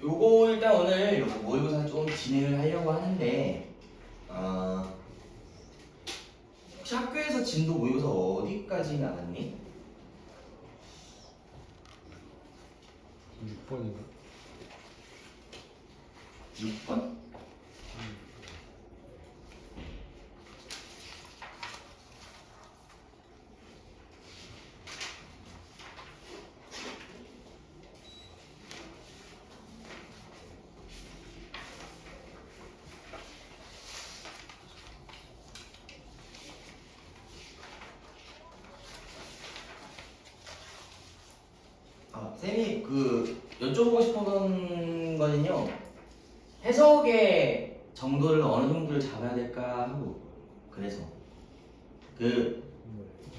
요거 일단 오늘 요거 모의고사 좀 진행을 하려고 하는데 혹시 학교에서 진도 모의고사 어디까지 나갔니? 6번인가? 6번? 쌤이 여쭤보고 싶은 거는요, 해석의 정도를 어느 정도를 잡아야 될까 하고, 그래서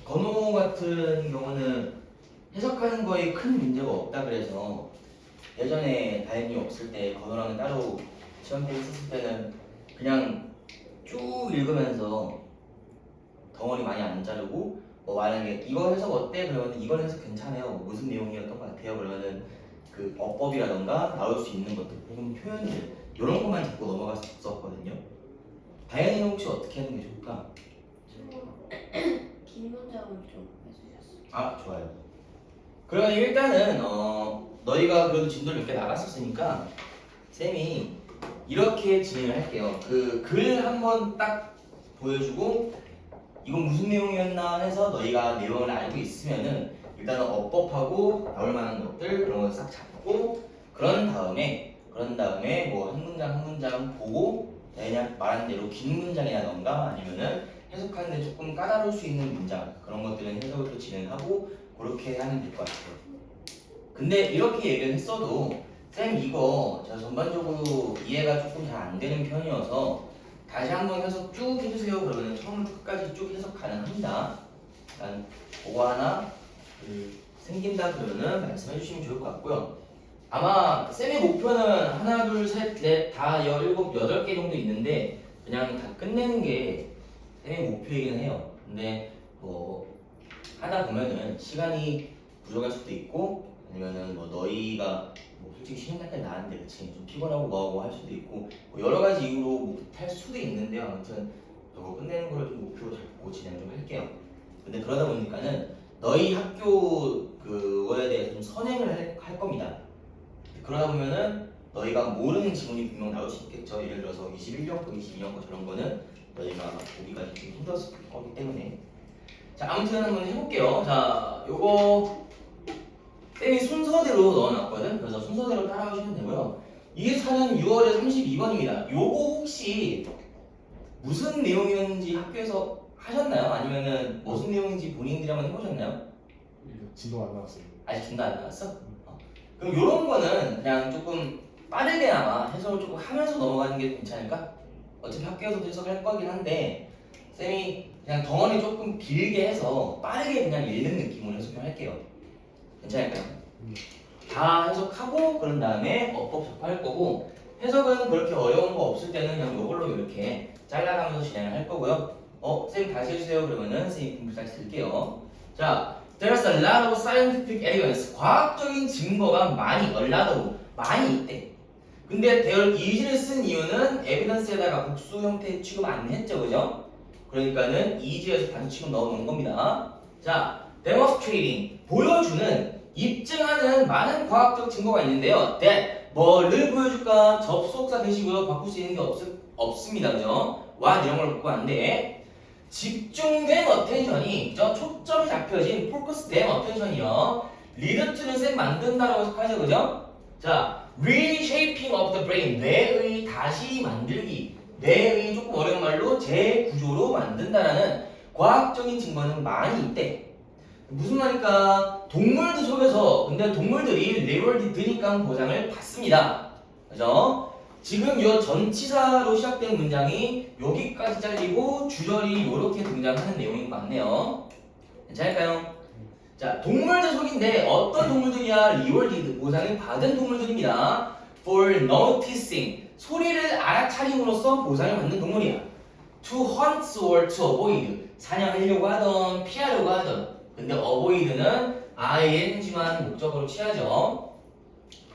건호 같은 경우는 해석하는 거에 큰 문제가 없다 그래서 예전에 다행히 없을 때 건호랑은 따로 시험 때 했었을 때는 그냥 쭉 읽으면서 덩어리 많이 안 자르고 만약에 이거 해석 어때? 그러면 이번 해석 괜찮아요. 무슨 내용이었던 것 같아요? 그러면은 그 어법이라던가 나올 수 있는 것들 혹은 표현들 이런 것만 잡고 넘어갔었거든요. 다현이는 혹시 어떻게 하는 게 좋을까? 긴 문장을 좀 해주셨어요. 아 좋아요. 그러면 일단은 너희가 그래도 진도를 몇 개 나갔었으니까 쌤이 이렇게 진행을 할게요. 그 글 한번 딱 보여주고 이건 무슨 내용이었나 해서 너희가 내용을 알고 있으면은 일단은 어법하고 나올 만한 것들 그런 거 싹 잡고 그런 다음에 뭐 한 문장 한 문장 보고 그냥 말한 대로 긴 문장이라던가 아니면은 해석하는데 조금 까다로울 수 있는 문장 그런 것들은 해석을 또 진행하고 그렇게 하면 될 것 같아요. 근데 이렇게 얘기를 했어도 쌤 이거 제가 전반적으로 이해가 조금 잘 안 되는 편이어서 다시 한번 해석 쭉 해주세요. 그러면 처음부터 끝까지 쭉 해석 가능합니다. 일단 그거 하나 생긴다 그러면은 말씀해 주시면 좋을 것 같고요. 아마 쌤의 목표는 하나 둘 셋 넷 다 17, 8개 정도 있는데 그냥 다 끝내는 게 쌤의 목표이긴 해요. 근데 뭐 하다 보면은 시간이 부족할 수도 있고 아니면은 뭐 너희가 뭐 솔직히 쉬는 날까지 나왔는데 그치 좀 피곤하고 뭐하고 할 수도 있고 뭐 여러 가지 이유로 못할 수도 있는데요. 아무튼 이거 끝내는 거를 좀 목표로 잡고 진행 좀 할게요. 근데 그러다 보니까는 너희 학교 그거에 대해서 좀 선행을 할 겁니다. 그러다 보면은 너희가 모르는 지문이 분명 나올 수 있겠죠. 예를 들어서 21년 거, 22년 거 저런 거는 너희가 보기가 좀 힘들었을 거기 때문에 자 아무튼 한번 해볼게요. 자 요거 쌤이 순서대로 넣어놨거든. 그래서 순서대로 따라오시면 되고요. 이게 사는 6월에 32번입니다. 요거 혹시 무슨 내용이었는지 학교에서 하셨나요? 아니면은 무슨 내용인지 본인들이 한번 해보셨나요? 진도 안 나왔어요. 아직 진도 안 나왔어? 그럼 요런 거는 그냥 조금 빠르게나마 해석을 조금 하면서 넘어가는 게 괜찮을까? 어차피 학교에서도 해석을 할 거긴 한데 쌤이 그냥 덩어리 조금 길게 해서 빠르게 그냥 읽는 느낌으로 해석을 할게요. 괜찮을까요? 다 해석하고 그런 다음에 어법 접할 거고 해석은 그렇게 어려운 거 없을 때는 그냥 이걸로 이렇게 잘라가면서 진행을 할 거고요. 쌤 다시 해주세요. 그러면은 쌤이 분부 다시 드릴게요. 자, there's a lot of scientific evidence. 과학적인 증거가 많이 많이 있대. 근데 there is를 쓴 이유는 evidence에다가 복수 형태 취급 안 했죠, 그죠? 그러니까는 is에서 단수 취급 넣어놓은 겁니다. 자, demonstrating 보여주는 입증하는 많은 과학적 증거가 있는데요. that 뭐를 보여줄까? 접속사 대시고요. 바꿀 수 있는 게 없습니다. 그죠? 와 이런 걸 바꾸면 안 돼. 집중된 어텐션이 그죠? 초점이 잡혀진 포커스된 어텐션이요. 리드 투는 쌤 만든다라고 해석하죠. 그죠? 자, reshaping of the brain 뇌의 다시 만들기 뇌의 조금 어려운 말로 재구조로 만든다라는 과학적인 증거는 많이 있대. 무슨 말일까? 동물들 속에서 근데 동물들이 리월드니까 보상을 받습니다. 그죠? 지금 이 전치사로 시작된 문장이 여기까지 잘리고 주절이 이렇게 등장하는 내용인 것 같네요. 괜찮을까요? 자, 동물들 속인데 어떤 동물들이야? 리월드 보상을 받은 동물들입니다. For noticing 소리를 알아차림으로써 보상을 받는 동물이야. To hunt or to avoid 사냥하려고 하던 피하려고 하던 근데 avoid는 ing만 목적으로 취하죠.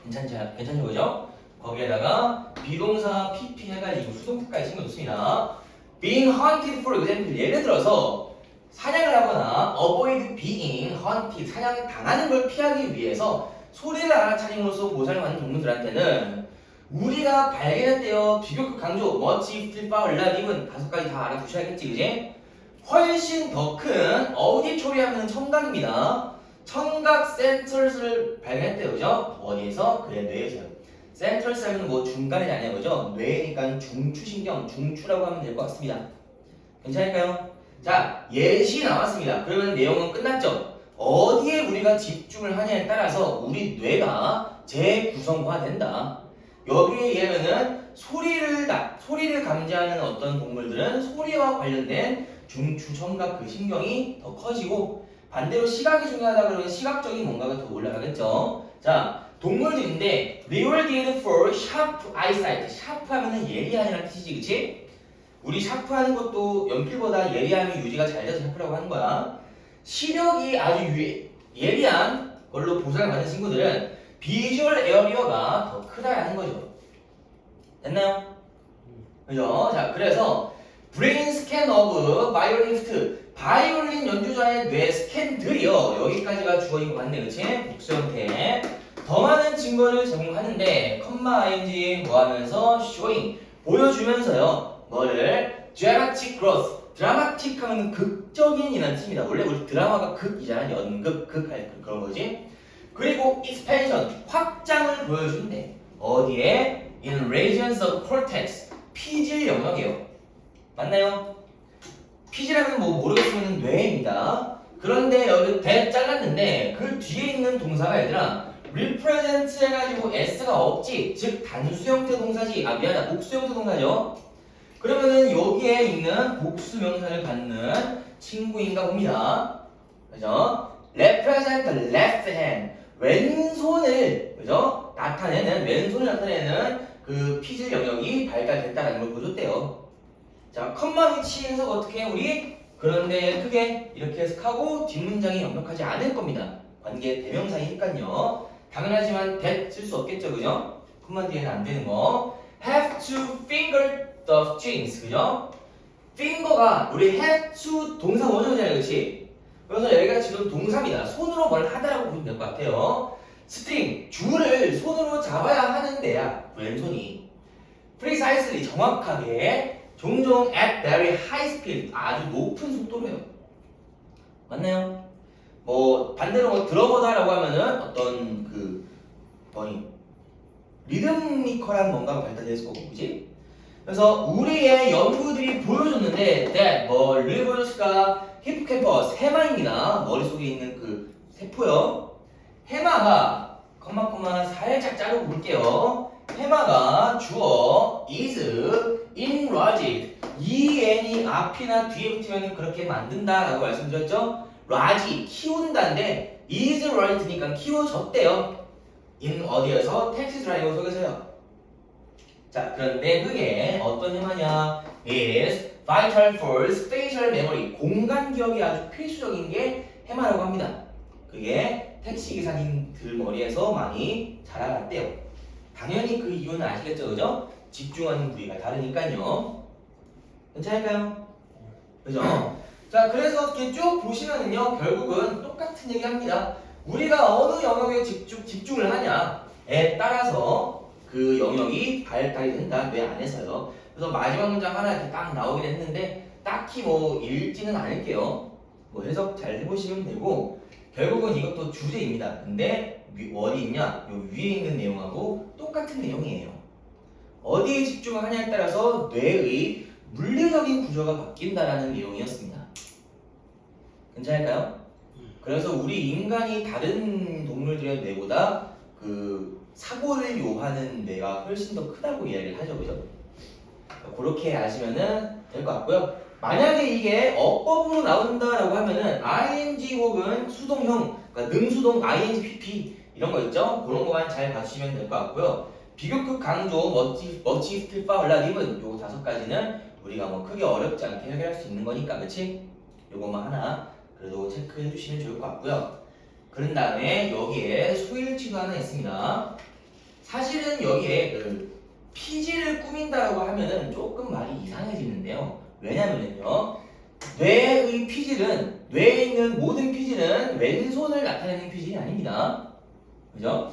괜찮죠 그죠? 거기에다가 비동사 PP 해가지고 수동태까지 신겨줬습니다. Being hunted for example 예를 들어서 사냥을 하거나 avoid being hunted 사냥 당하는 걸 피하기 위해서 소리를 알아차림으로써 보상을 받는 동물들한테는 우리가 발견했대요. 비교급 강조 much, still, far, relative 5가지 다 알아두셔야겠지 그지? 훨씬 더 큰 어디초리 하면 청각입니다. 청각 센터를 발견했대요 그죠? 어디에서? 그래 뇌에서요. 센터스 하면 뭐 중간이 아니야 그죠? 뇌니까 중추신경, 중추라고 하면 될 것 같습니다. 괜찮을까요? 자 예시 나왔습니다. 그러면 내용은 끝났죠? 어디에 우리가 집중을 하냐에 따라서 우리 뇌가 재구성화된다. 여기에 의하면은 소리를 감지하는 어떤 동물들은 소리와 관련된 중추, 청각 그 신경이 더 커지고 반대로 시각이 중요하다 그러면 시각적인 뭔가가 더 올라가겠죠. 자 동물들인데 rewarded for sharp eyesight. 샤프하면은 예리하다는 뜻이지, 그치? 우리 샤프하는 것도 연필보다 예리함이 유지가 잘 돼서 샤프라고 하는 거야. 시력이 아주 예리한 걸로 보상을 받은 친구들은 비주얼 에어리어가 더 크다라는 거죠. 됐나요? 그죠? 자, 그래서 브레인 스캔 오브 바이올리니스트 바이올린 연주자의 뇌 스캔들이요. 여기까지가 주어인 거 맞네, 그치? 복수 형태. 더 많은 증거를 제공하는데 컴마 ing 뭐 하면서 showing 보여주면서요. 뭐를 dramatic growth 드라마틱 하면 극적인 이라는 뜻입니다. 원래 우리 드라마가 극이잖아. 연극, 극할 그런 거지. 그리고 expansion 확장을 보여준대. 어디에? in regions of cortex 피질 영역이에요. 맞나요? 피질하면 뭐 모르겠으면 뇌입니다. 그런데 여기 대 잘랐는데 그 뒤에 있는 동사가 얘들아 represent 해가지고 s가 없지. 즉 단수 형태 동사지. 아 미안하다. 복수 형태 동사죠. 그러면은 여기에 있는 복수 명사를 갖는 친구인가 봅니다. 그죠? represent the left hand 왼손을 그죠? 왼손을 나타내는 그 피질 영역이 발달됐다는 걸 보여줬대요. 자, 컴마 위치 해석 어떻게 해 우리? 그런데 크게 이렇게 해석하고 뒷문장이 완벽하지 않을 겁니다. 관계 대명사이니까요. 당연하지만 that 쓸 수 없겠죠, 그죠? 컴마 뒤에는 안 되는 거. have to finger the strings, 그죠? finger가 우리 have to 동사 원형이잖아요, 그렇지? 그래서 여기가 지금 동사입니다. 손으로 뭘 하다라고 보면 될 것 같아요. 스트링, 줄을 손으로 잡아야 하는 데야, 왼손이. precisely, 정확하게, 종종 at very high speed, 아주 높은 속도로 해요. 맞나요? 뭐 반대로 뭐 들어보다라고 하면은 어떤 그 리드미컬한 뭔가가 발달됐을 거고, 그지? 그래서 우리의 연구들이 보여줬는데, that 뭐를 보여줬을까? 히포캠퍼스, 해마입니다. 머릿속에 있는 그 세포요. 해마가 컴마 살짝 자르고 볼게요. 해마가 주어 is enlarged en이 앞이나 뒤에 붙으면 그렇게 만든다라고 말씀드렸죠. large 키운다인데 is enlarged니까 키워졌대요. in 어디에서? 택시 드라이버 속에서요. 자 그런데 그게 어떤 해마냐? is vital for spatial memory 공간 기억이 아주 필수적인 게 해마라고 합니다. 그게 택시기사님들 머리에서 많이 자라났대요. 당연히 그 이유는 아시겠죠, 그죠? 집중하는 부위가 다르니까요. 괜찮을까요? 그죠? 자, 그래서 이렇게 쭉 보시면은요, 결국은 똑같은 얘기 합니다. 우리가 어느 영역에 집중을 하냐에 따라서 그 영역이 발달이 된다, 뇌 안에서요. 그래서 마지막 문장 하나 이렇게 딱 나오긴 했는데, 딱히 뭐 읽지는 않을게요. 뭐 해석 잘 해보시면 되고, 결국은 이것도 주제입니다. 근데 어디 있냐? 요 위에 있는 내용하고 똑같은 내용이에요. 어디에 집중을 하냐에 따라서 뇌의 물리적인 구조가 바뀐다라는 내용이었습니다. 괜찮을까요? 그래서 우리 인간이 다른 동물들의 뇌보다 그 사고를 요하는 뇌가 훨씬 더 크다고 이야기를 하죠, 그죠? 그렇게 아시면은 될 것 같고요. 만약에 이게 어법으로 나온다라고 하면은 ing 혹은 수동형, 그러니까 능수동 ing, pp 이런 거 있죠? 그런 거만 잘 봐주시면 될 것 같고요. 비교급 강조, 멋지, 스틸파, relative는 요 5가지는 우리가 뭐 크게 어렵지 않게 해결할 수 있는 거니까, 그치? 요것만 하나 그래도 체크해 주시면 좋을 것 같고요. 그런 다음에 여기에 수일치도 하나 있습니다. 사실은 여기에 그 피지를 꾸민다라고 하면은 조금 말이 이상해지는데요. 왜냐면요, 뇌의 피질은, 뇌에 있는 모든 피질은 왼손을 나타내는 피질이 아닙니다. 그죠?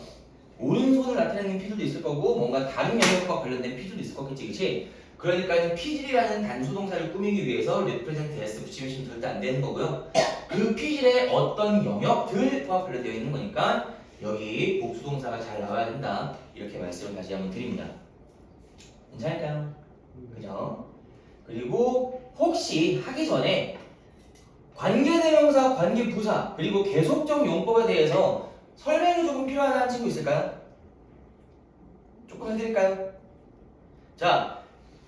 오른손을 나타내는 피질도 있을 거고 뭔가 다른 영역과 관련된 피질도 있을 거겠지, 그치? 그러니까 피질이라는 단수동사를 꾸미기 위해서 represent s 붙이면 절대 안 되는 거고요. 그 피질의 어떤 영역들과 관련되어 있는 거니까 여기 복수동사가 잘 나와야 된다, 이렇게 말씀을 다시 한번 드립니다. 괜찮을까요? 그죠? 그리고 혹시 하기 전에 관계대명사, 관계부사, 그리고 계속적 용법에 대해서 설명이 조금 필요한 친구 있을까요? 조금 해드릴까요? 자,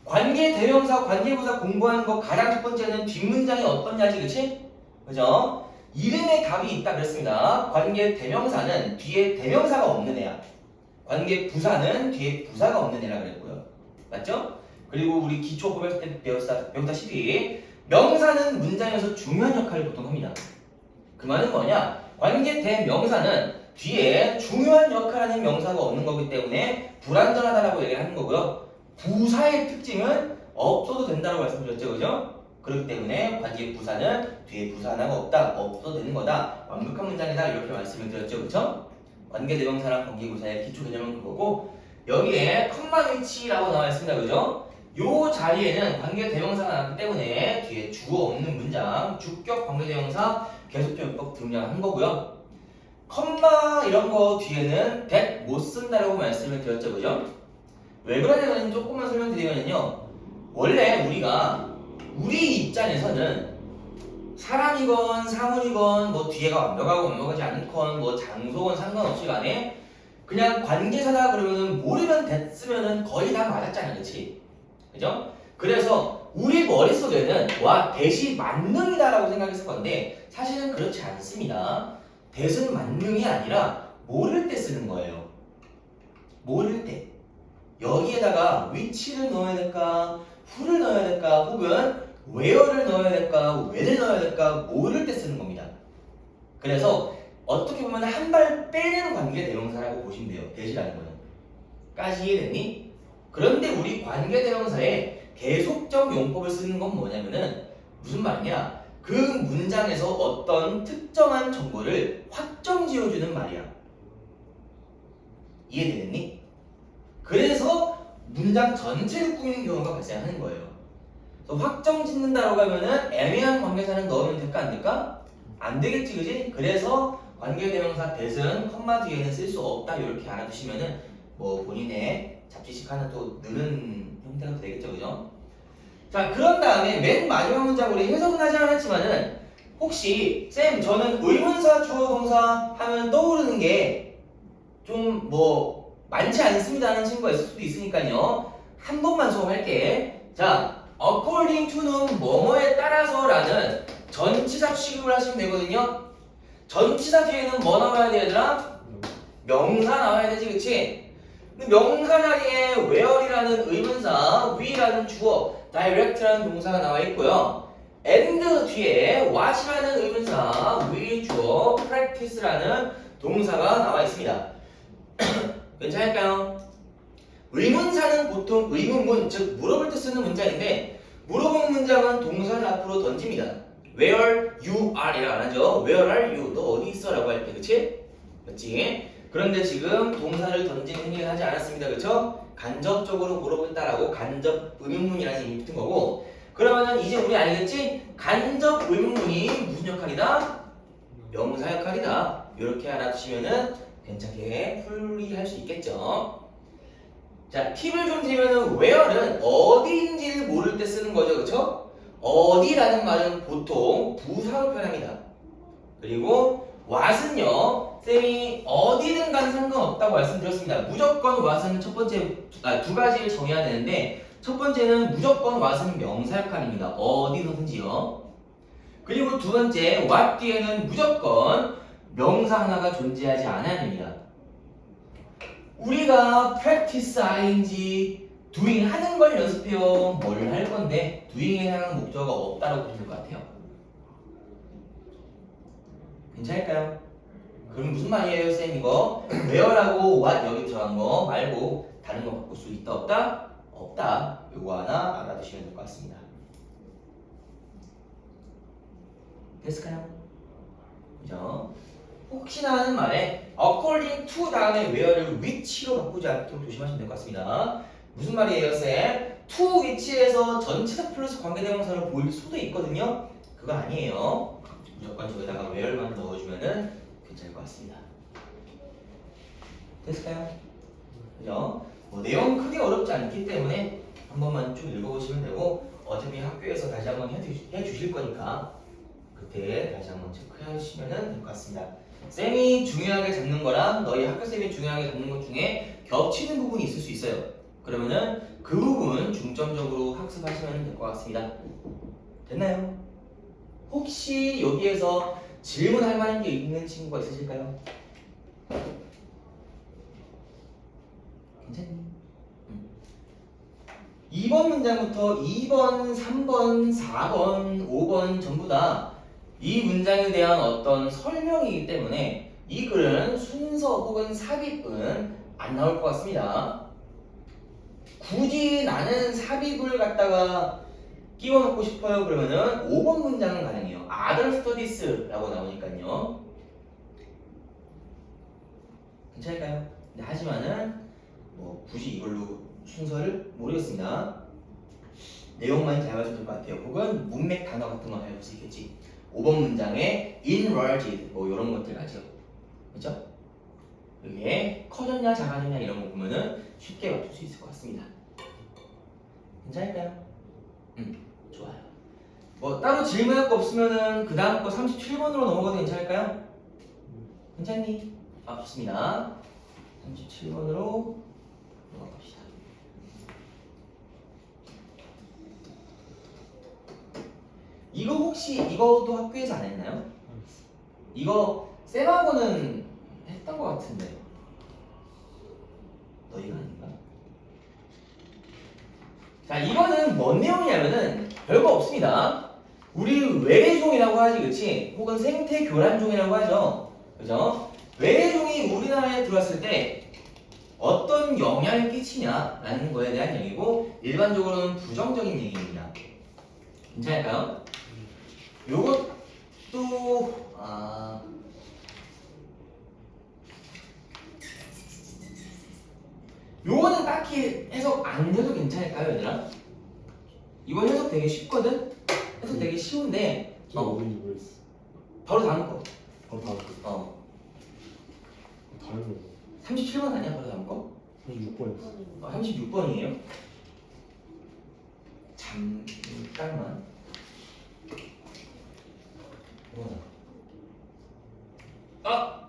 관계대명사, 관계부사 공부하는 거 가장 첫 번째는 뒷문장이 어떠냐지, 그치? 그죠? 이름에 답이 있다 그랬습니다. 관계대명사는 뒤에 대명사가 없는 애야. 관계부사는 뒤에 부사가 없는 애라 그랬고요. 맞죠? 그리고 우리 기초 배웠을 때 배웠다시피 명사는 문장에서 중요한 역할을 보통 합니다. 그 말은 뭐냐? 관계 대명사는 뒤에 중요한 역할을 하는 명사가 없는 거기 때문에 불완전하다라고 얘기를 하는 거고요. 부사의 특징은 없어도 된다고 말씀드렸죠, 그죠? 그렇기 때문에 관계 부사는 뒤에 부사 하나가 없다, 없어도 되는 거다, 완벽한 문장이다, 이렇게 말씀을 드렸죠, 그죠? 관계 대명사랑 관계 부사의 기초 개념은 그거고, 여기에 컴마 위치라고 나와 있습니다, 그죠? 요 자리에는 관계 대명사가 나왔기 때문에 뒤에 주어 없는 문장, 주격 관계 대명사 계속적 용법 등장한 거고요. 컴마 이런 거 뒤에는 that 못 쓴다라고 말씀을 드렸죠, 그죠? 왜 그러냐면 조금만 설명드리면요, 원래 우리가 우리 입장에서는 사람이건 사물이건 뭐 뒤에가 완벽하고 완벽하지 않건 뭐 장소건 상관없이 간에 그냥 관계사다 그러면은 모르면 됐으면은 거의 다 맞았잖아, 그치? 그죠? 그래서 우리 머릿속에는 와, 대시 만능이다라고 생각했을 건데 사실은 그렇지 않습니다. 대은 만능이 아니라 모를 때 쓰는 거예요. 모를 때 여기에다가 위치를 넣어야 될까, who를 넣어야 될까, 혹은 where를 넣어야 될까, when을 넣어야 될까, 모를 때 쓰는 겁니다. 그래서 어떻게 보면 한 발 빼는 관계 대명사라고 보시면 돼요. 대시라는 거는. 까지 이해됐니? 그런데 우리 관계 대명사에 계속적 용법을 쓰는 건 뭐냐면은 무슨 말이냐? 그 문장에서 어떤 특정한 정보를 확정 지어주는 말이야. 이해되겠니? 그래서 문장 전체를 꾸미는 경우가 발생하는 거예요. 그래서 확정 짓는다라고 하면은 애매한 관계사는 넣으면 될까 안 될까? 안 되겠지, 그지? 그래서 관계대명사 that은 컴마 뒤에는 쓸 수 없다, 이렇게 알아두시면은 뭐 본인의 잡지식 하나 또 느는 형태가 되겠죠, 그죠? 자, 그런 다음에 맨 마지막 문장 우리 해석은 하지 않았지만은 혹시 쌤 저는 의문사 주어 동사 하면 떠오르는 게 좀 뭐 많지 않습니다 하는 친구가 있을 수도 있으니까요, 한 번만 수업할게. 자, according to는 뭐뭐에 따라서라는 전치사 취급을 하시면 되거든요. 전치사 뒤에는 뭐 나와야 돼, 얘들아? 명사 나와야 되지, 그치? 근데 명사 자리에 where이라는 의문사, we라는 주어, direct라는 동사가 나와 있고요. and 뒤에 what이라는 의문사, we 주어, practice라는 동사가 나와 있습니다. 괜찮을까요? 의문사는 보통 의문문, 즉 물어볼 때 쓰는 문장인데 물어보는 문장은 동사를 앞으로 던집니다. Where you are 이라 안 하죠. Where are you? 너 어디 있어? 라고 할 때, 그치? 맞지? 그런데 지금 동사를 던지는 행위를 하지 않았습니다. 그쵸? 간접적으로 물어본다라고 간접 의문문이라는 의미 붙은 거고, 그러면은 이제 우리 알겠지? 간접 의문문이 무슨 역할이다? 명사 역할이다. 이렇게 알아두시면은 괜찮게 풀이할 수 있겠죠. 자, 팁을 좀 드리면은 where는 어디인지를 모를 때 쓰는 거죠, 그쵸? 어디라는 말은 보통 부사로 표현합니다. 그리고 what은요, 쌤이 어디든 간 상관없다고 말씀드렸습니다. 무조건 what은 첫 번째 두 가지를 정해야 되는데, 첫 번째는 무조건 what은 명사 역할입니다. 어디든지요. 그리고 두 번째 what 뒤에는 무조건 명사 하나가 존재하지 않아야 됩니다. 우리가 practice ing doing 하는 걸 연습해요. 뭘 할 건데 doing에 해당하는 목적어가 없다고 보실 것 같아요. 괜찮을까요? 그럼 무슨 말이에요, 쌤? 이거 where라고 what 여기 들어간 거 말고 다른 거 바꿀 수 있다 없다? 없다. 요거 하나 알아두시면 될 것 같습니다. 됐을까요? 그죠? 혹시나 하는 말에 according to 다음에 where를 which로 바꾸지 않도록 조심하시면 될 것 같습니다. 무슨 말이에요, 쌤? to which에서 전치사 플러스 관계대명사를 보일 수도 있거든요. 그거 아니에요. 무조건 저기다가 where만 넣어주면은 괜찮을 것 같습니다. 됐을까요? 그죠? 뭐 내용 크게 어렵지 않기 때문에 한 번만 쭉 읽어보시면 되고 어차피 학교에서 다시 한번 해주실 거니까 그때 다시 한번 체크하시면 될 것 같습니다. 쌤이 중요하게 잡는 거랑 너희 학교쌤이 중요하게 잡는 것 중에 겹치는 부분이 있을 수 있어요. 그러면은 그 부분 중점적으로 학습하시면 될 것 같습니다. 됐나요? 혹시 여기에서 질문할 만한 게 있는 친구가 있으실까요? 괜찮니? 2번 문장부터 2번, 3번, 4번, 5번 전부 다 이 문장에 대한 어떤 설명이기 때문에 이 글은 순서 혹은 삽입은 안 나올 것 같습니다. 굳이 나는 삽입을 갖다가 끼워 넣고 싶어요. 그러면은 5번 문장은 가능해요. Other studies라고 나오니까요. 괜찮을까요? 근데 하지만은 뭐 굳이 이걸로 순서를 모르겠습니다. 내용만 잘 봐주면 될 것 같아요. 혹은 문맥 단어 같은 거 잘 볼 수 있겠지. 5번 문장에 enlarged 뭐 이런 것들 가죠. 그죠? 이게 커졌냐 작아졌냐 이런 거 보면은 쉽게 맞출 수 있을 것 같습니다. 괜찮을까요? 좋아요. 뭐 따로 질문할 거 없으면은 그 다음 거 37번으로 넘어가도 괜찮을까요? 괜찮니? 아 좋습니다. 37번으로 넘어갑시다. 이거 혹시 이거도 학교에서 안 했나요? 이거 쌤하고는 했던 것 같은데 너희가 아닌가? 자 이거는 뭔 내용이냐면은 별거 없습니다. 우리 외래종이라고 하지 그치? 혹은 생태교란종이라고 하죠. 그죠? 외래종이 우리나라에 들어왔을 때 어떤 영향을 끼치냐라는 거에 대한 얘기고 일반적으로는 부정적인 얘기입니다. 괜찮을까요? 요것도 요거는 딱히 해석 안 해도 괜찮을까요, 얘들아? 이거 해석 되게 쉽거든? 해석 되게 쉬운데 저 어딘지 모르겠어. 바로 다음 거. 바로 다음 거. 다른 거. 37번 아니야? 바로 다음 거? 36번이었어. 36번이에요? 잠깐만. 뭐야? 아!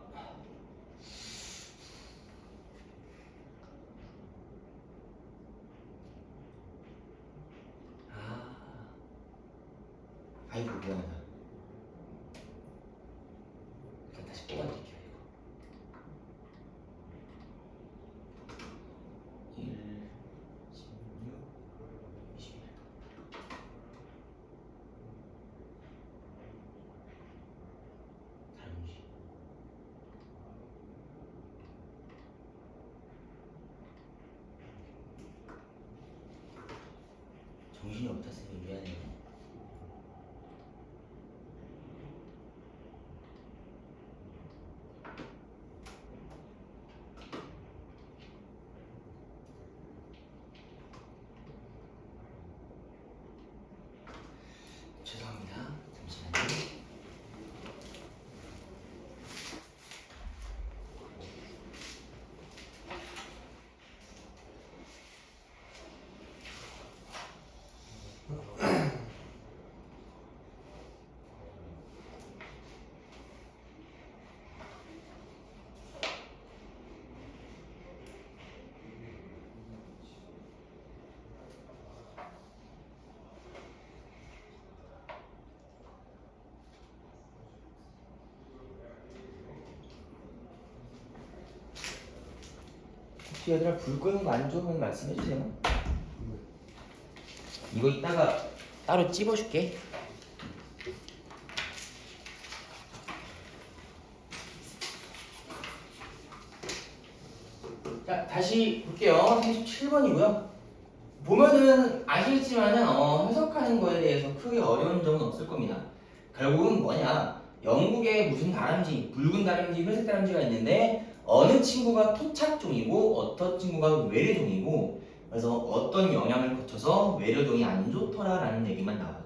아이고 미안하다. 일단 다시 뽑아드릴게요. 이거 1, 16, 21. 다른지. 정신이 없다 쌤이 미안해요. 죄송합니다. 잠시만요. 혹시 얘들아 불 끄는 거 안 좋으면 말씀해 주세요. 이거 이따가 따로 찝어줄게. 자, 다시 볼게요. 37번이고요. 보면은 아시겠지만은 해석하는 거에 대해서 크게 어려운 점은 없을 겁니다. 결국은 뭐냐? 영국에 무슨 다람쥐, 붉은 다람쥐, 회색 다람쥐가 있는데 어느 친구가 토착종이고 어떤 친구가 외래종이고 그래서 어떤 영향을 거쳐서 외래종이 안 좋더라라는 얘기만 나와요.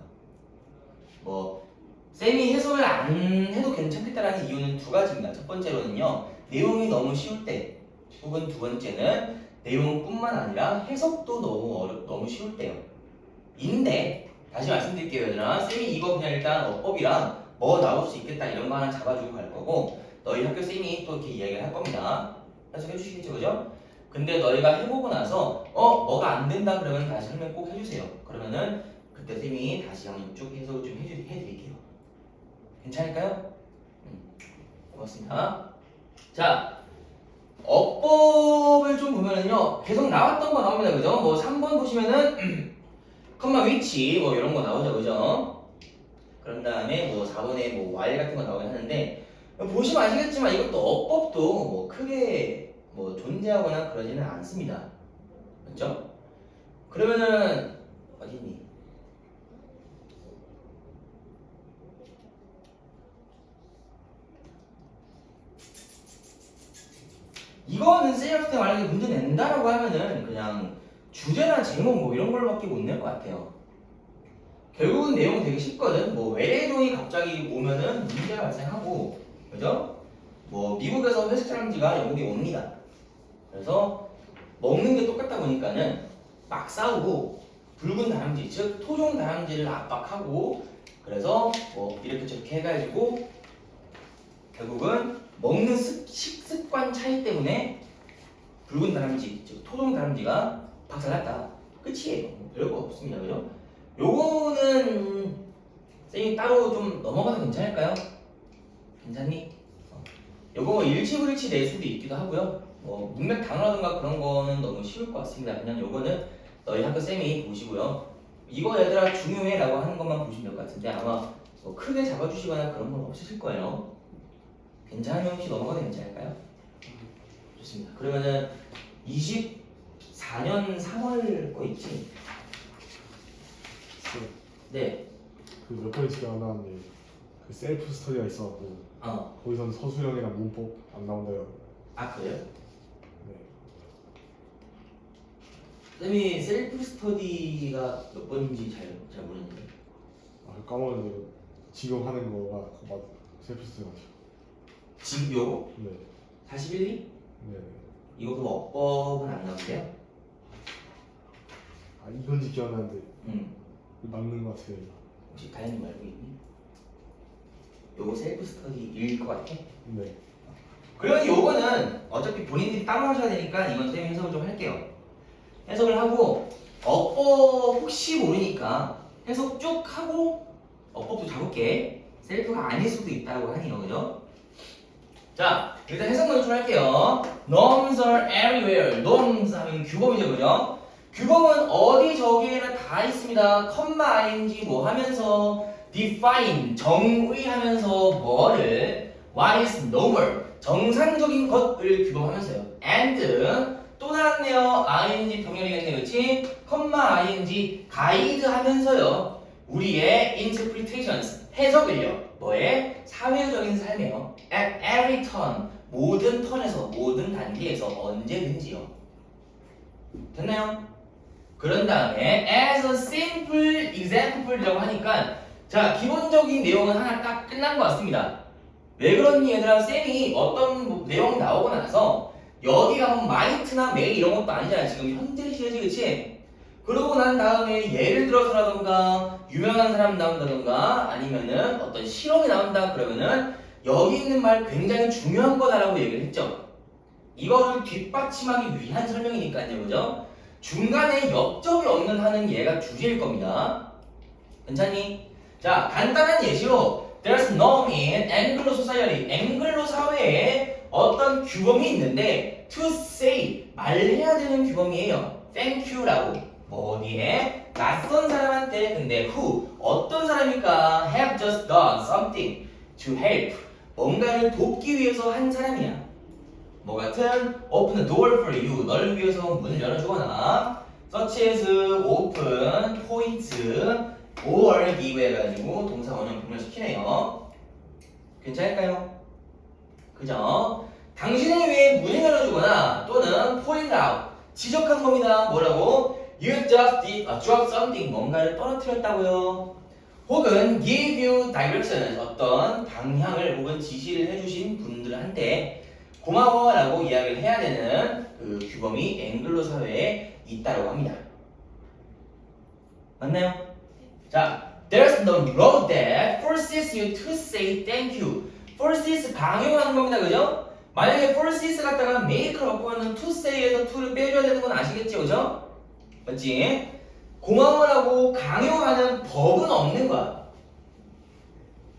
뭐 쌤이 해석을 안 해도 괜찮겠다라는 이유는 두 가지입니다. 첫 번째로는요, 내용이 너무 쉬울 때, 혹은 두 번째는 내용뿐만 아니라 해석도 너무 쉬울 때요. 인데 다시 말씀드릴게요, 얘들아. 쌤이 이거 그냥 일단 어법이랑 뭐 나올 수 있겠다 이런 거 하나 잡아주고 갈 거고, 너희 학교 쌤이 또 이렇게 이야기를 할 겁니다. 해석해 주시겠죠, 그죠? 근데 너희가 해보고 나서 뭐가 안 된다 그러면 다시 설명 꼭 해주세요. 그러면은 그때 쌤이 다시 한번 쭉 해석을 좀 해드릴게요. 괜찮을까요? 고맙습니다. 자, 어법을 좀 보면은요, 계속 나왔던 거 나옵니다, 그죠? 뭐 3번 보시면은 컴마 위치 뭐 이런 거 나오죠, 그죠? 그런 다음에 뭐 4번에 뭐 y 같은 거 나오긴 하는데 보시면 아시겠지만 이것도 어법도 뭐 크게 뭐 존재하거나 그러지는 않습니다. 그렇죠? 그러면은 어디니? 이거는 셀프 만약에 문제 낸다라고 하면은 그냥 주제나 제목 뭐 이런 걸로밖에 못 낼 것 같아요. 결국은 내용은 되게 쉽거든. 뭐 외래종이 갑자기 오면은 문제가 발생하고, 그죠? 뭐 미국에서 회색 다람쥐가 영국에 옵니다. 그래서 먹는 게 똑같다 보니까는 막 싸우고 붉은 다람쥐, 즉 토종 다람쥐를 압박하고, 그래서 뭐 이렇게 저렇게 해가지고 결국은 먹는 식습관 차이 때문에 붉은 다람쥐, 즉 토종 다람쥐가 박살났다. 끝이에요. 별거 없습니다, 그죠? 요거는 쌤이 따로 좀 넘어가도 괜찮을까요? 괜찮니? 요거 뭐 일치불일치 낼 수도 있기도 하고요. 뭐 문맥 단어라든가 그런 거는 너무 쉬울 것 같습니다. 그냥 요거는 너희 학교 쌤이 보시고요. 이거 얘들아 중요해 라고 하는 것만 보시면 될 것 같은데 아마 뭐 크게 잡아주시거나 그런 건 없으실 거예요. 괜찮으면 혹시 넘어가도 괜찮을까요? 좋습니다. 그러면은 24년 3월 거 있지? 네. 그 몇 번이 기억 안 나는데 그 셀프 스터디가 있어갖고 거기서는 서술형이랑 문법 안 나온다요. 아 그래요? 네. 쌤이 셀프 스터디가 몇 번인지 잘 모르는데. 까먹었는데 지금 하는 거가 맞 셀프 스터디 같아요. 지금 요거? 네. 41리? 네. 이거 그럼 어법은 안 나오세요? 이건지 기억 안 나는데 응. 맞는 거 같아요. 혹시 다현이 알고 있니? 요거 셀프 스터디일 것 같아? 네. 그러면 요거는 어차피 본인들이 따로 하셔야 되니까 이건 쌤이 해석을 좀 할게요. 해석을 하고 어법 혹시 모르니까 해석 쭉 하고 어법도 잡을게. 셀프가 아닐 수도 있다고 하네요, 그죠? 자, 일단 해석 먼저 좀 할게요. Norms are everywhere. Norms 하면 규범이죠, 그죠? 규범은 어디 저기에는 다 있습니다. 컴마 ing 뭐 하면서 define 정의하면서 뭐를 what is normal 정상적인 것을 규범하면서요. and 또 나왔네요. ing 병렬이겠네요, 그렇지? 컴마 ing 가이드 하면서요. 우리의 interpretations 해석을요. 뭐에? 사회적인 삶에요. At every turn 모든 턴에서 모든 단계에서 언제든지요. 됐나요? 그런 다음에 as a simple example이라고 하니까 자 기본적인 내용은 하나 딱 끝난 것 같습니다. 왜 그러니 얘들아 쌤이 어떤 내용이 나오고 나서 여기가 뭐 might나 may 이런 것도 아니잖아. 지금 현재 시제지 그치? 그러고 난 다음에 예를 들어서라던가 유명한 사람 나온다던가 아니면은 어떤 실험이 나온다 그러면은 여기 있는 말 굉장히 중요한 거다라고 얘기를 했죠. 이거를 뒷받침하기 위한 설명이니까요, 그죠? 중간에 역접이 없는 한은 얘가 주제일 겁니다. 괜찮니? 자, 간단한 예시로 There's norm in Anglo society. 앵글로 사회에 어떤 규범이 있는데 to say 말해야 되는 규범이에요. Thank you라고. 뭐 어디에? 낯선 사람한테 근데 who 어떤 사람일까? Have just done something to help. 뭔가를 돕기 위해서 한 사람이야. 뭐 같은 open the door for you 너를 위해서 문을 열어주거나 such as open, point, or give 해가지고 동사 원형 변형시키네요. 괜찮을까요? 그죠? 당신을 위해 문을 열어주거나 또는 point out 지적한 겁니다. 뭐라고? You just did drop something 뭔가를 떨어뜨렸다고요. 혹은 give you directions 어떤 방향을 혹은 지시를 해주신 분들한테 고마워라고 이야기를 해야 되는 그 규범이 앵글로 사회에 있다고 합니다. 맞나요? 자, there's no law that forces you to say thank you. forces 강요하는 겁니다, 그죠? 만약에 forces 갖다가 make를 바꾸면 to say에서 to를 빼줘야 되는 건 아시겠죠, 그죠? 맞지? 고마워라고 강요하는 법은 없는 거야.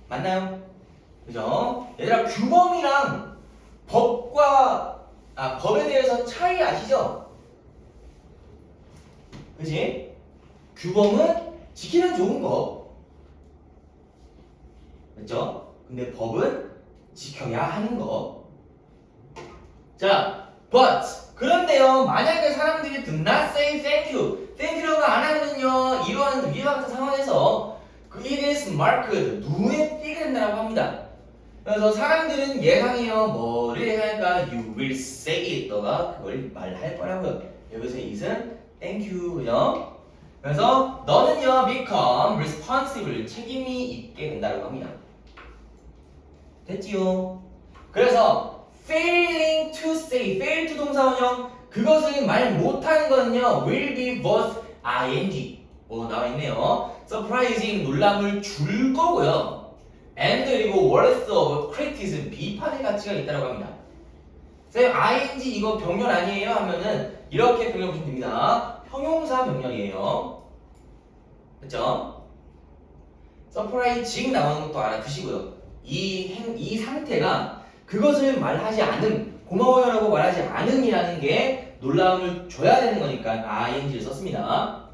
맞나요? 그죠? 얘들아 규범이랑 법에 대해서 차이 아시죠? 그지? 규범은 지키면 좋은 거. 맞죠? 근데 법은 지켜야 하는 거. 자, but 그런데요 만약에 사람들이 do not say thank you thank you라고 안 하면요 이러한 위와 같은 상황에서 그 it is marked 눈에 띄게 된다고 합니다. 그래서 사람들은 예상해요 뭐를 예상할까 you will say it 너가 그걸 말할 거라고요. 여기서 it은 thank you 그죠? 그래서 너는요 become responsible 책임이 있게 된다고 합니다. 됐지요? 그래서 failing to say, fail to 동사원형 그것을 말 못하는 거는요 will be both ing 나와 있네요. surprising 놀람을 줄 거고요. and 그리고 worth of criticism 비판의 가치가 있다고 합니다. 쌤 ing 이거 병렬 아니에요? 하면은 이렇게 병렬 보시면 됩니다. 형용사 병렬이에요. 그렇죠? surprising 나오는 것도 알아두시고요. 이 상태가 그것을 말하지 않음, 고마워요라고 말하지 않음이라는 게 놀라움을 줘야 되는 거니까 ing를 썼습니다.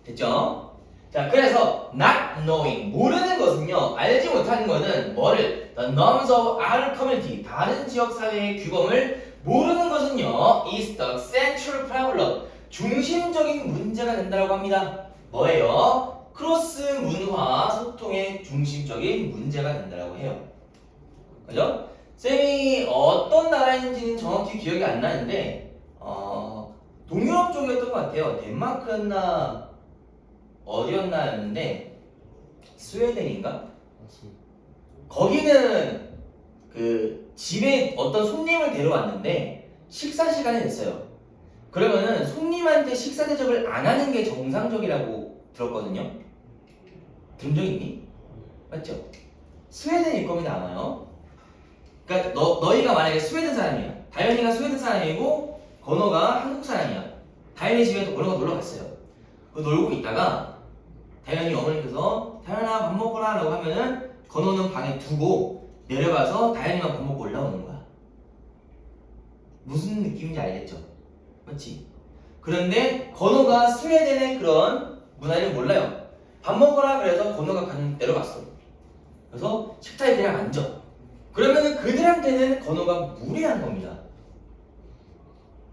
됐죠? 자, 그래서 not knowing 모르는 것은요, 알지 못하는 것은 뭐를 the norms of our community 다른 지역 사회의 규범을 모르는 것은요 is the central problem 중심적인 문제가 된다고 합니다. 뭐예요? 크로스 문화 소통의 중심적인 문제가 된다고 해요. 그죠? 쌤이 어떤 나라인지는 정확히 기억이 안 나는데 동유럽 쪽이었던 것 같아요. 덴마크였나 어디였나였는데 스웨덴인가? 맞습니다. 거기는 그 집에 어떤 손님을 데려왔는데 식사 시간이 됐어요. 그러면은 손님한테 식사 대접을 안 하는 게 정상적이라고 들었거든요. 들은 적 있니? 맞죠? 스웨덴일 겁니다 아마요. 그러니까 너희가 만약에 스웨덴 사람이야. 다현이가 스웨덴 사람이고 건호가 한국 사람이야. 다현이 집에 건호가 놀러 갔어요. 놀고 있다가 다현이 어머니께서 다현아 밥 먹어라 라고 하면은 건호는 방에 두고 내려가서 다현이만 밥 먹고 올라오는 거야. 무슨 느낌인지 알겠죠? 맞지? 그런데 건호가 스웨덴의 그런 문화를 몰라요. 밥 먹어라 그래서 건호가 내려갔어. 그래서 식탁에 그냥 앉아. 그러면은 그들한테는 건호가 무례한 겁니다.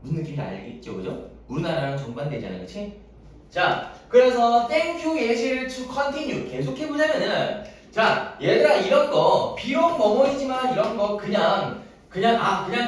무슨 느낌인지 알겠죠? 그죠? 우리나라랑 정반대잖아요. 그치? 자, 그래서 thank you 예시를 to continue 계속해보자면은 자, 얘들아 이런 거 비록 뭐뭐이지만 이런 거 그냥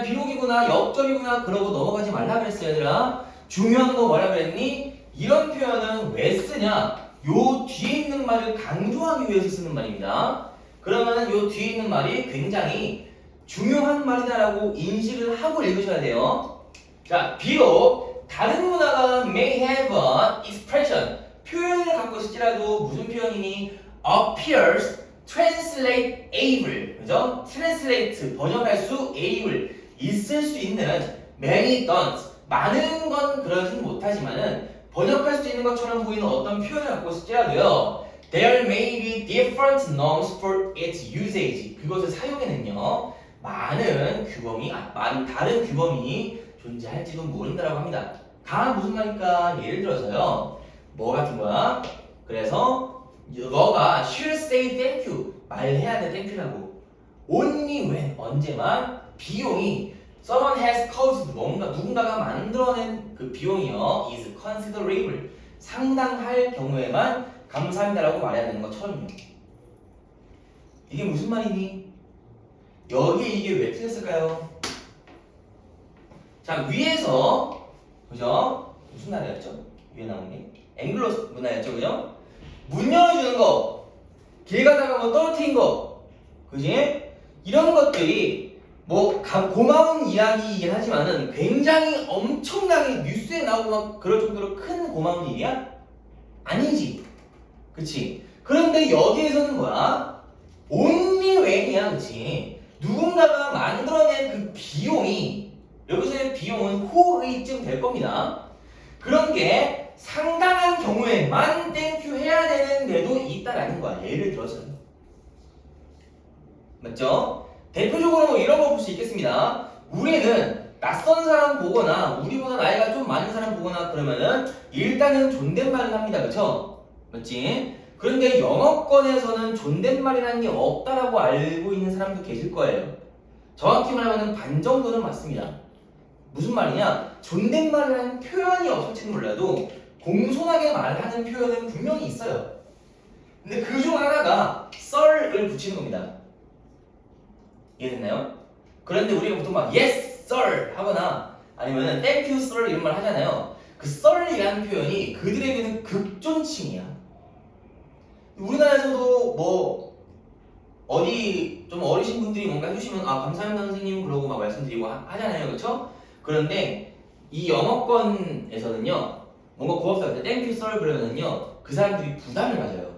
비록이구나 역접이구나 그러고 넘어가지 말라 그랬어 얘들아. 중요한 거 뭐라 그랬니? 이런 표현은 왜 쓰냐? 요 뒤에 있는 말을 강조하기 위해서 쓰는 말입니다. 그러면 요 뒤에 있는 말이 굉장히 중요한 말이다라고 인식을 하고 읽으셔야 돼요. 자, 비록 다른 문화가 may have an expression 표현을 갖고 있을지라도 무슨 표현이니? appears, translate, able 그죠? translate 번역할 수 able 있을 수 있는 many don't 많은 건 그러진 못하지만은 번역할 수 있는 것처럼 보이는 어떤 표현을 갖고 있을지라도요 there may be different norms for its usage 그것을 사용에는요 많은 다른 규범이 존재할지도 모른다라고 합니다. 다 무슨 말일까? 예를 들어서요 뭐 같은 거야? 그래서 너가 should say thank you 말해야 돼 thank you라고 only when 언제만 비용이 someone has caused 뭔가 누군가가 만들어낸 그 비용이요 is considerable 상당할 경우에만 감사합니다라고 말해야 되는 것처럼요. 이게 무슨 말이니? 여기에 이게 왜 틀렸을까요? 자 위에서 그죠? 무슨 나라였죠? 위에 나온 게 앵글로 문화였죠, 그죠? 문 열어주는 거, 길 가다가 뭐 떨어뜨린 거, 그지? 이런 것들이 뭐 고마운 이야기이긴 하지만은 굉장히 엄청나게 뉴스에 나오고 막 그럴 정도로 큰 고마운 일이야? 아니지, 그치? 그런데 여기에서는 뭐야? only when이야, 그치? 누군가가 만들어낸 그 비용이 여기서의 비용은 호의쯤 될 겁니다. 그런 게 상당한 경우에만 땡큐 해야 되는 데도 있다라는 거야. 예를 들어서요. 맞죠? 대표적으로 뭐 이런 거 볼 수 있겠습니다. 우리는 낯선 사람 보거나 우리보다 나이가 좀 많은 사람 보거나 그러면은 일단은 존댓말을 합니다. 그쵸? 맞지? 그런데 영어권에서는 존댓말이라는 게 없다라고 알고 있는 사람도 계실 거예요. 정확히 말하면 반 정도는 맞습니다. 무슨 말이냐? 존댓말이라는 표현이 없을지는 몰라도 공손하게 말하는 표현은 분명히 있어요. 근데 그 중 하나가 sir을 붙이는 겁니다. 이해됐나요? 그런데 우리가 보통 막 yes sir 하거나 아니면은 thank you sir 이런 말 하잖아요. 그 sir이라는 표현이 그들에게는 극존칭이야. 우리나라에서도 뭐 어디 좀 어리신 분들이 뭔가 해주시면 아 감사합니다 선생님 그러고 막 말씀드리고 하잖아요, 그렇죠? 그런데 이 영어권에서는요 뭔가 고맙다 때 thank you sir 그러면은요 그 사람들이 부담을 가져요.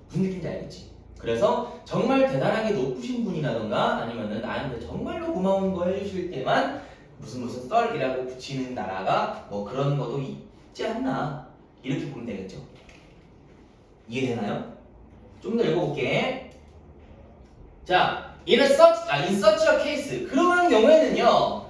무슨 느낌인지 알겠지? 그래서 정말 대단하게 높으신 분이라던가 아니면은 나한테 정말로 고마운 거 해주실 때만 무슨 썰이라고 붙이는 나라가 뭐 그런 것도 있지 않나 이렇게 보면 되겠죠. 이해되나요? 좀 더 읽어볼게. 자, in such a case 그런 경우에는요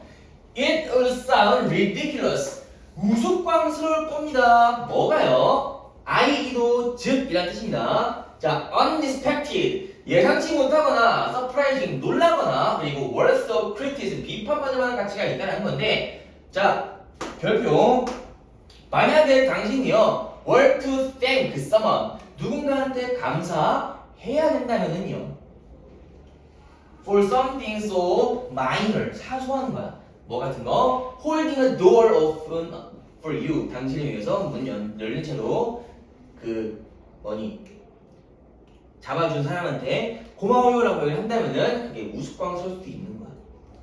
it will sound ridiculous 우스꽝스러울 겁니다. 뭐가요? i.e.도 즉 이란 뜻입니다. 자, unexpected 예상치 못하거나 surprising 놀라거나 그리고 worth of criticism 비판받을 만한 가치가 있다는 건데 자, 별표 만약에 당신이요 were to thank someone 누군가한테 감사해야 된다면은요 for something so minor 사소한 거야. 뭐 같은 거 holding a door open for you 당신을 위해서 문 열린 채로 그 뭐니 잡아준 사람한테 고마워요라고 얘기를 한다면은 그게 우스꽝스러울 수도 있는 거야.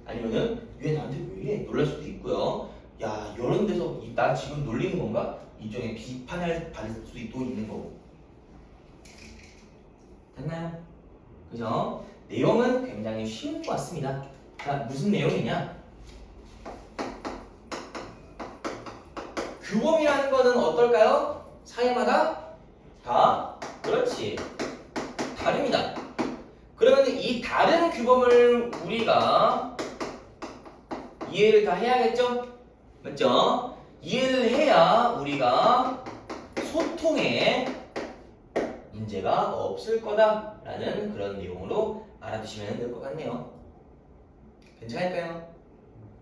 아니면은 얘 나한테 왜 이래 놀랄 수도 있고요. 야 이런 데서 나 지금 놀리는 건가? 일종의 비판을 받을 수도 또 있는 거고. 됐나요? 그죠? 내용은 굉장히 쉬운 것 같습니다. 자 무슨 내용이냐? 규범이라는 거는 어떨까요? 사회마다 다 그렇지 다릅니다. 그러면 이 다른 규범을 우리가 이해를 다 해야겠죠? 맞죠? 이해를 해야 우리가 소통에 문제가 없을 거다라는 그런 내용으로 알아두시면 될 것 같네요. 괜찮을까요?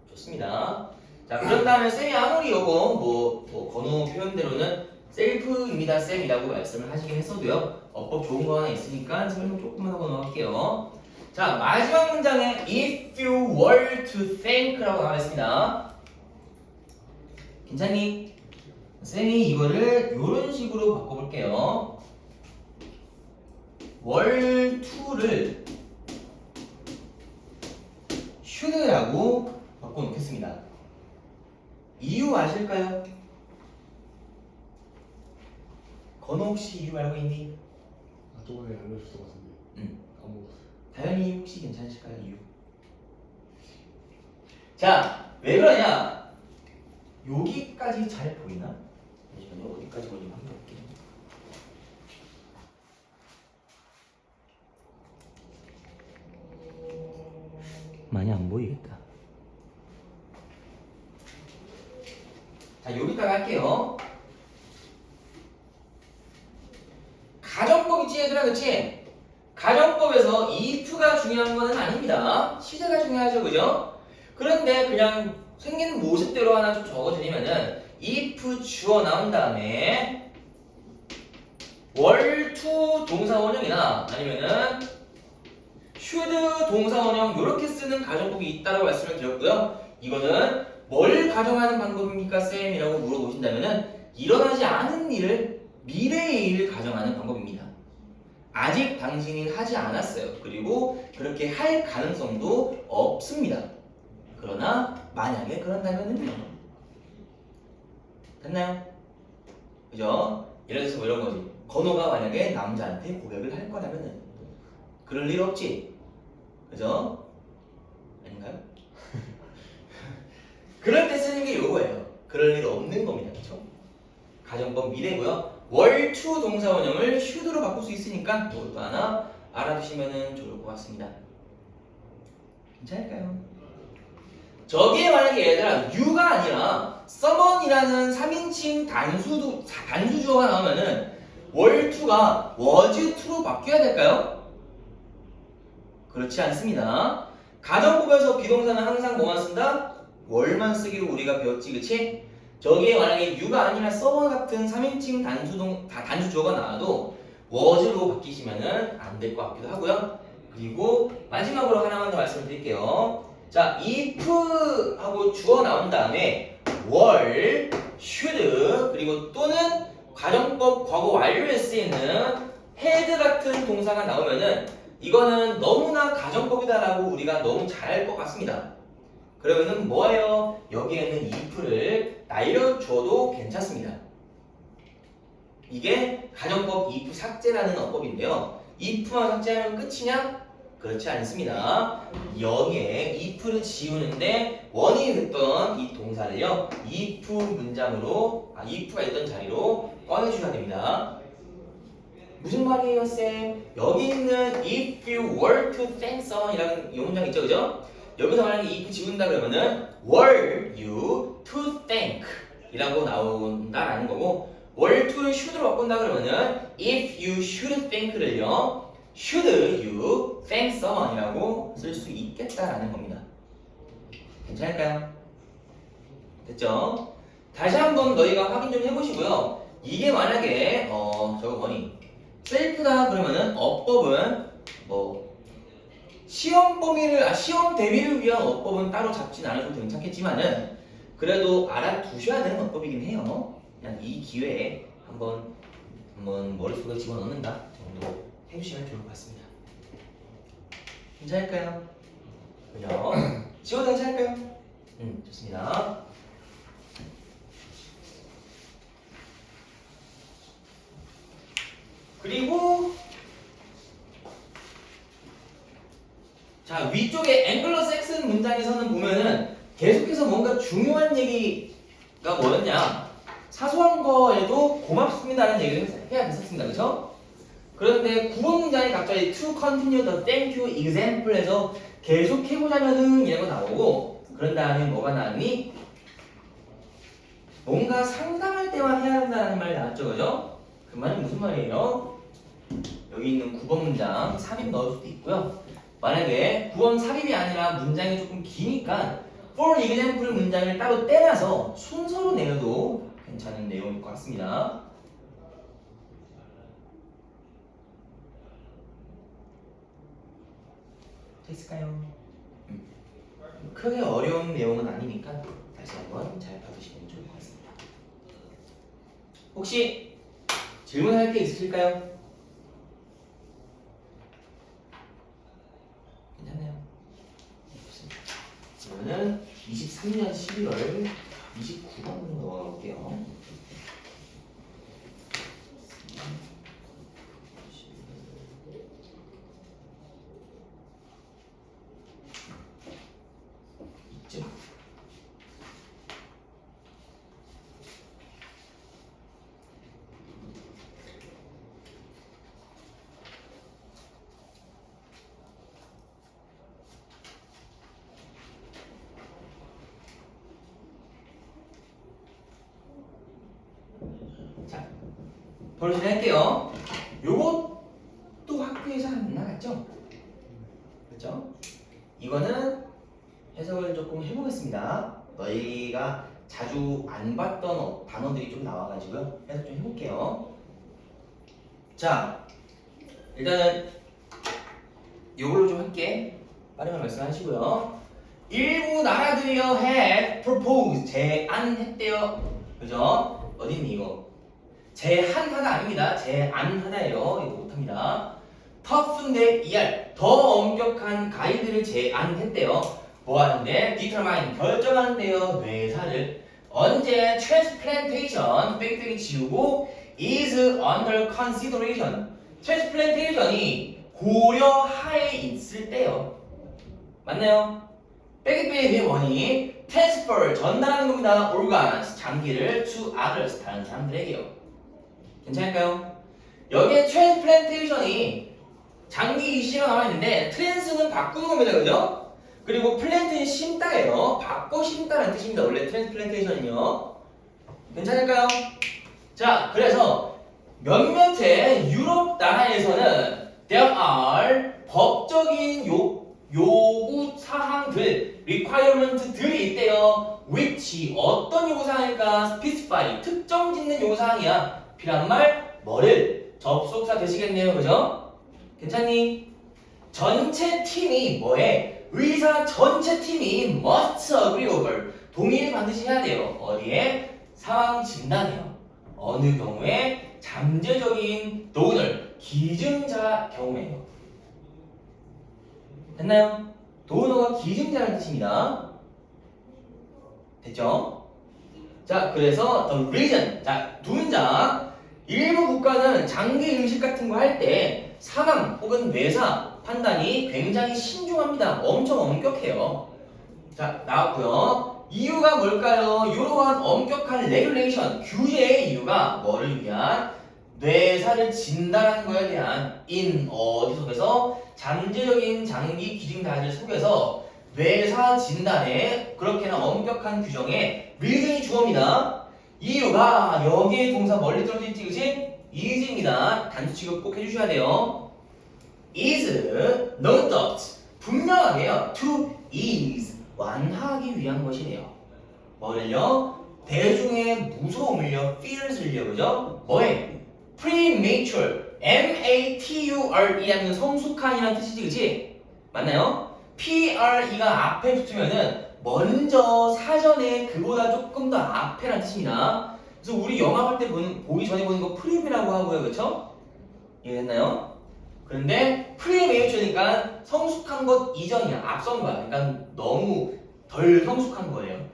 좋습니다. 자 그런 다음에 쌤이 아무리 요거 뭐 건호 표현대로는 셀프입니다 쌤이라고 말씀을 하시긴 했어도요 어법 좋은 거 하나 있으니까 설명 조금만 하고 넘어갈게요. 자 마지막 문장에 if you were to thank라고 나와 있습니다. 괜찮니? 쌤이 이거를 이런 식으로 바꿔볼게요. were to를 should라고 바꿔놓겠습니다. 이유 아실까요? 건호 혹시 이유 알고 있니? 아, 저번에 알려줬던 것 같은데. 응. 까먹었어요. 다현이 혹시 괜찮으실까요? 이유? 자, 왜 그러냐? 여기까지 잘 보이나? 잠시만요. 어디까지 보이는지 한번 볼게요. 많이 안 보이겠다. 자, 여기까지 할게요. 가정법 있지 얘들아, 그치? 가정법에서 if가 중요한 거는 아닙니다. 시제가 중요하죠, 그죠? 그런데 그냥 생긴 모습대로 하나 좀 적어드리면은 if 주어 나온 다음에 were to 동사 원형이나 아니면은 should 동사 원형 이렇게 쓰는 가정법이 있다고 말씀을 드렸고요. 이거는 뭘 가정하는 방법입니까, 쌤? 이라고 물어보신다면은 일어나지 않은 일을 미래의 일을 가정하는 방법입니다. 아직 당신이 하지 않았어요. 그리고 그렇게 할 가능성도 없습니다. 그러나 만약에 그런다면은요. 됐나요? 그죠? 예를 들어서 뭐 이런 거지. 건호가 만약에 남자한테 고백을 할 거라면은 그럴 일 없지. 그죠? 아닌가요? 그럴 때 쓰는 게 요거예요. 그럴 일 없는 겁니다. 그죠? 가정법 미래고요. were to 동사 원형을 should로 바꿀 수 있으니까 이것도 하나 알아두시면 좋을 것 같습니다. 괜찮을까요? 저기에 만약에 얘들아 you가 아니라 someone이라는 3인칭 단수 주어가 나오면은 were to가 was to로 바뀌어야 될까요? 그렇지 않습니다. 가정법에서 비동사는 항상 뭐만 쓴다? were만 쓰기로 우리가 배웠지, 그치? 저기에 만약에 you가 아니라 someone 같은 3인칭 단수 주어가 나와도 was로 바뀌시면은 안 될 것 같기도 하고요. 그리고 마지막으로 하나만 더 말씀드릴게요. 자, if 하고 주어 나온 다음에 were, should, 그리고 또는 가정법 과거 완료에 쓰이는 had 같은 동사가 나오면은 이거는 너무나 가정법이다라고 우리가 너무 잘 알 것 같습니다. 그러면은 뭐예요? 여기에는 if를 날려줘도 괜찮습니다. 이게 가정법 if 삭제라는 어법인데요. if만 삭제하면 끝이냐? 그렇지 않습니다. 여기에 if를 지우는데 원인이 됐던 이 동사를요 if 문장으로 if가 있던 자리로 꺼내주셔야 됩니다. 무슨 말이에요, 쌤? 여기 있는 if you were to thank someone이라는 이 문장 있죠, 그죠? 여기서 만약에 if 지운다 그러면은 were you to thank 이라고 나온다라는 거고 were to를 should로 바꾼다 그러면은 if you should thank를요 should you thank someone이라고 쓸 수 있겠다라는 겁니다. 괜찮을까요? 됐죠? 다시 한번 너희가 확인 좀 해보시고요. 이게 만약에 저거 뭐니? 셀프다 그러면은 어법은 뭐 시험 대비를 위한 어법은 따로 잡진 않아도 괜찮겠지만은 그래도 알아두셔야 되는 어법이긴 해요. 그냥 이 기회에 한번 머릿속에 집어넣는다 정도 해주시면 좋을 것 같습니다. 괜찮을까요? 그죠? 지워도 괜찮을까요? 좋습니다. 그리고 자 위쪽에 앵글로색슨 문장에서는 보면은 계속해서 뭔가 중요한 얘기가 뭐였냐 사소한 거에도 고맙습니다라는 얘기를 해야 됐었습니다. 그렇죠? 그런데 구본 문장이 갑자기 to continue the thank you example에서 계속 해보자면은 이라고 나오고 그런 다음에 뭐가 나왔니? 뭔가 상담할 때만 해야 한다는 말이 나왔죠. 그죠? 그 말은 무슨 말이에요? 여기 있는 9번 문장 삽입 넣을 수도 있고요. 만약에 9번 삽입이 아니라 문장이 조금 기니까 for example 문장을 따로 떼놔서 순서로 내어도 괜찮은 내용일 것 같습니다. 됐을까요? 크게 어려운 내용은 아니니까 다시 한번 잘 봐주시면 좋을 것 같습니다. 혹시 질문할 게 있으실까요? 괜찮나요? 그러면은 23년 11월 29번으로 넣어볼게요. 이쯤. 자, 바로 진행할게요. 요것도 학교에서 안 나갔죠? 그렇죠? 그죠? 이거는 해석을 조금 해보겠습니다. 너희가 자주 안 봤던 단어들이 좀 나와가지고요. 해석 좀 해볼게요. 자, 일단은 이걸로 좀 할게. 빠르게 말씀하시고요. 일부 나라들이요 have proposed 제안했대요. 그죠? 어딨니 이거? 제한하다 아닙니다. 제안하다예요. 이거 못합니다. 터프인데 ER 더 엄격한 가이드를 제안했대요. 뭐 하는데? determine 결정하는데요. 뇌사를 언제 transplantation 빽빽이 지우고 is under consideration transplantation이 고려하에 있을 때요. 맞나요? 빽빽의 원이 transfer 전달하는 겁니다. organs 장기를 to others 다른 사람들에게요. 괜찮을까요? 여기에 transplantation이 장기 이시가 나와 있는데 trans는 바꾸는 겁니다. 그죠? 그리고 plant는 심다예요. 바꿔 심다라는 뜻입니다. 원래 transplantation은요. 괜찮을까요? 자, 그래서 몇몇의 유럽 나라에서는 there are 법적인 요구 사항들, requirement들이 있대요. which 어떤 요구 사항일까? specify 특정 짓는 요구 사항이야. 필요한 말 뭐를? 접속사 되시겠네요. 그죠? 괜찮니? 전체 팀이 뭐해? 의사 전체 팀이 must agree over 동의를 반드시 해야 돼요. 어디에? 상황 진단이요. 어느 경우에? 잠재적인 도널 기증자 경우에요. 됐나요? 도너가 기증자라는 뜻입니다. 됐죠? 자, 그래서 the reason. 자, 두 문장. 일부 국가는 장기 의식 같은 거 할 때 사망 혹은 뇌사 판단이 굉장히 신중합니다. 엄청 엄격해요. 자, 나왔고요. 이유가 뭘까요? 이러한 엄격한 레귤레이션, 규제의 이유가 뭐를 위한? 뇌사를 진단하는 거에 대한 어디 속에서? 잠재적인 장기 기증자들 속에서 뇌사 진단에 그렇게나 엄격한 규정에 reason이 주어입니다. 이유가 여기에 동사 멀리 떨어져 있지, 그치? is입니다. 단수 취급 꼭 해주셔야 돼요. is, no doubt, 분명하게요. to ease, 완화하기 위한 것이래요. 뭐를요? 대중의 무서움을요, fears을요, 그죠? 뭐에? premature, M-A-T-U-R-E라는 성숙한이라는 뜻이지, 그치? 맞나요? P-R-E가 앞에 붙으면은 먼저 사전에 그보다 조금 더 앞에라는 뜻입니다. 그래서 우리 영화 볼 때 보기 전에 보는 거 프리뷰라고 하고요, 그쵸? 이해됐나요? 그런데 프리메이처니까 성숙한 것 이전이야, 앞선 거야. 그러니까 너무 덜 성숙한 거예요.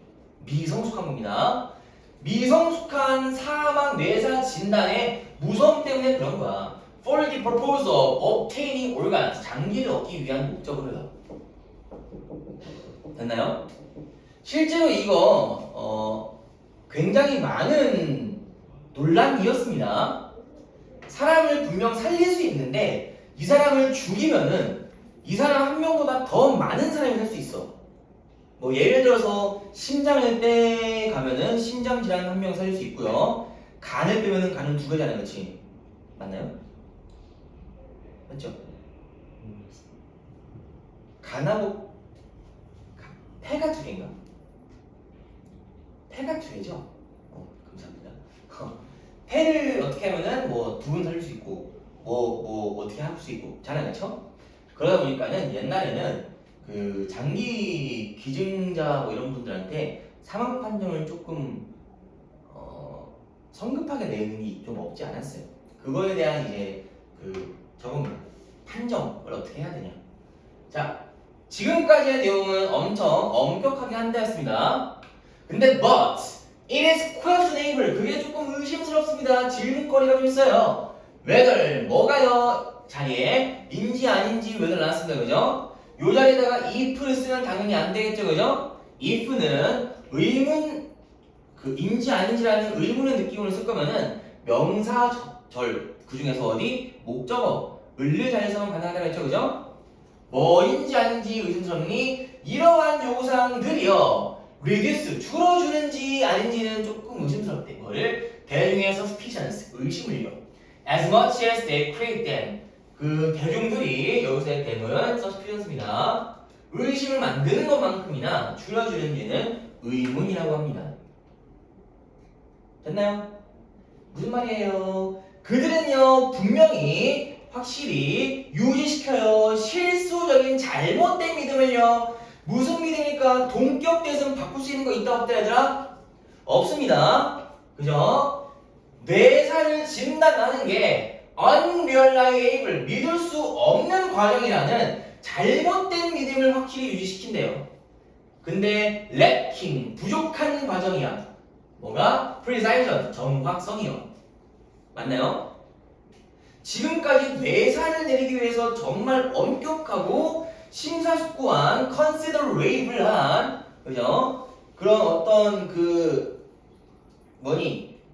미성숙한 겁니다. 미성숙한 사망 뇌사 진단의 무서움 때문에 그런 거야. For the purpose of obtaining organs, 장기를 얻기 위한 목적으로요. 됐나요? 실제로 이거 굉장히 많은 논란이었습니다. 사람을 분명 살릴 수 있는데 이 사람을 죽이면은 이 사람 한 명보다 더 많은 사람이 살 수 있어. 뭐 예를 들어서 심장을 떼가면은 심장 질환 한 명 살릴 수 있고요. 간을 빼면은 간은 두 개잖아요, 그렇지? 맞나요? 맞죠? 간하고 폐가 두 개인가? 폐가 두 개죠? 감사합니다. 폐를 어떻게 하면은 뭐 두 분 살릴 수 있고 뭐 어떻게 할 수 있고 잖아요, 그렇죠? 그러다 보니까는 옛날에는 그 장기 기증자 뭐 이런 분들한테 사망 판정을 조금 성급하게 내는 게 좀 없지 않았어요. 그거에 대한 이제 그 적응 판정을 어떻게 해야 되냐. 자, 지금까지의 내용은 엄청 엄격하게 한다였습니다. 근데 but it is questionable. 그게 조금 의심스럽습니다. 질문거리가 좀 있어요. whether 뭐가요? 자리에 인지 아닌지 whether 나왔습니다. 그죠? 요 자리에다가 if를 쓰면 당연히 안 되겠죠. 그죠? if는 의문 인지 아닌지라는 의문의 느낌으로 쓸 거면은 명사절 그 중에서 어디? 목적어 을를 자리에서만 가능하다고 했죠. 그죠? 뭐인지 아닌지 의심스럽니? 이러한 요구사항들이요 reduce 줄어주는지 아닌지는 조금 의심스럽대. 뭐를? 대중의 suspicions 의심을요 as much as they create them 그 대중들이 여기서의 댐은 서스피션스입니다. 의심을 만드는 것만큼이나 줄여주는 얘는 의문이라고 합니다. 됐나요? 무슨 말이에요? 그들은요 분명히 확실히 유지시켜요 실수적인 잘못된 믿음을요. 무슨 믿음일까? 동격 대선 바꿀 수 있는 거 있다 없다 얘들아? 없습니다. 그죠? 뇌사를 진단하는 게 unreliable 믿을 수 없는 과정이라는 잘못된 믿음을 확실히 유지시킨대요. 근데 lacking 부족한 과정이야. 뭐가? precision 정확성이요. 맞나요? 지금까지 뇌사를 내리기 위해서 정말 엄격하고 심사숙고한 considerate한 그죠? 그런 어떤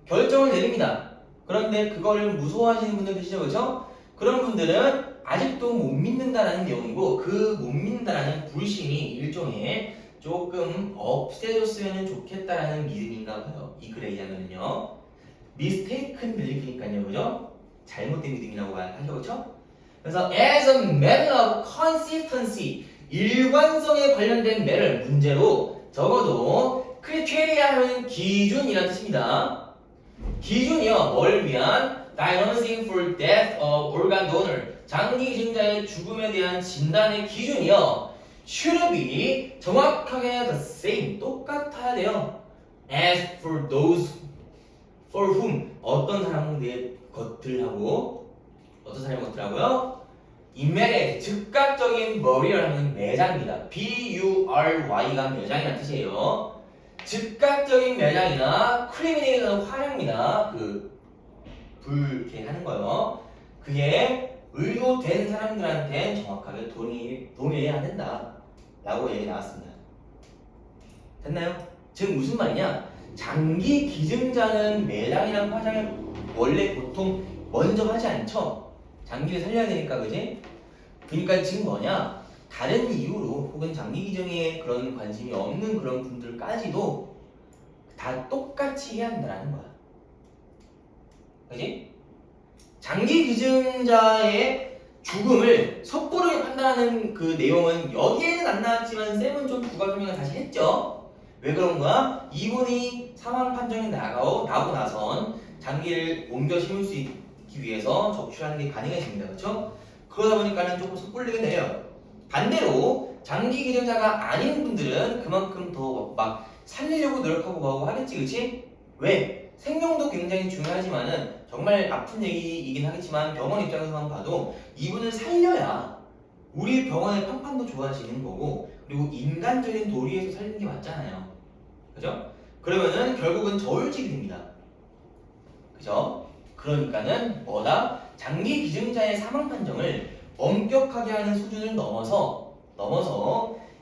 결정을 내립니다. 그런데 그거를 무서워하시는 분들 계시죠, 그죠? 그런 분들은 아직도 못 믿는다라는 내용이고 그 못 믿는다라는 불신이 일종의 조금 없애줬으면 좋겠다라는 믿음인가 봐요. 이 글에 의하면요. mistaken belief니까요, 그죠? 잘못된 믿음이라고 하죠, 그죠? 그래서 as a matter of consistency 일관성에 관련된 매를 문제로 적어도 criteria는 기준이라는 뜻입니다. 기준이요, 뭘 위한? diagnosing for death of organ donor 장기 기증자의 죽음에 대한 진단의 기준이요. should be 정확하게 the same 똑같아야 돼요. as for those for whom 어떤 사람들의 것들하고 어떤 사람의 것들하고요. immediate 즉각적인 burial 하면 매장입니다. B-U-R-Y가 매장이라는 뜻이에요. 즉각적인 매장이나 크리미네이션은 화형입니다. 불게 하는 거요. 그게 의도된 사람들한테 정확하게 동의해야 된다 라고 얘기 나왔습니다. 됐나요? 즉 무슨 말이냐? 장기 기증자는 매장이랑 화장을 원래 보통 먼저 하지 않죠? 장기를 살려야 되니까, 그지? 그러니까 지금 뭐냐? 다른 이유로 혹은 장기 기증에 그런 관심이 없는 그런 분들까지도 다 똑같이 해야 한다는 거야. 그지? 장기 기증자의 죽음을 섣부르게 판단하는 그 내용은 여기에는 안 나왔지만 쌤은 좀 부가 설명을 다시 했죠. 왜 그런 거야? 이분이 사망 판정이 나고 나선 장기를 옮겨 심을 수 있기 위해서 적출하는 게 가능해집니다. 그렇죠? 그러다 보니까는 조금 섣불리게 돼요. 반대로 장기 기증자가 아닌 분들은 그만큼 더 막 살리려고 노력하고 뭐하고 하겠지, 그렇지? 왜? 생명도 굉장히 중요하지만은 정말 아픈 얘기이긴 하겠지만 병원 입장에서만 봐도 이분을 살려야 우리 병원의 판판도 좋아지는 거고 그리고 인간적인 도리에서 살리는 게 맞잖아요. 그죠? 그러면은 결국은 저울질이 됩니다. 그죠? 그러니까는 뭐다? 장기 기증자의 사망 판정을 엄격하게 하는 수준을 넘어서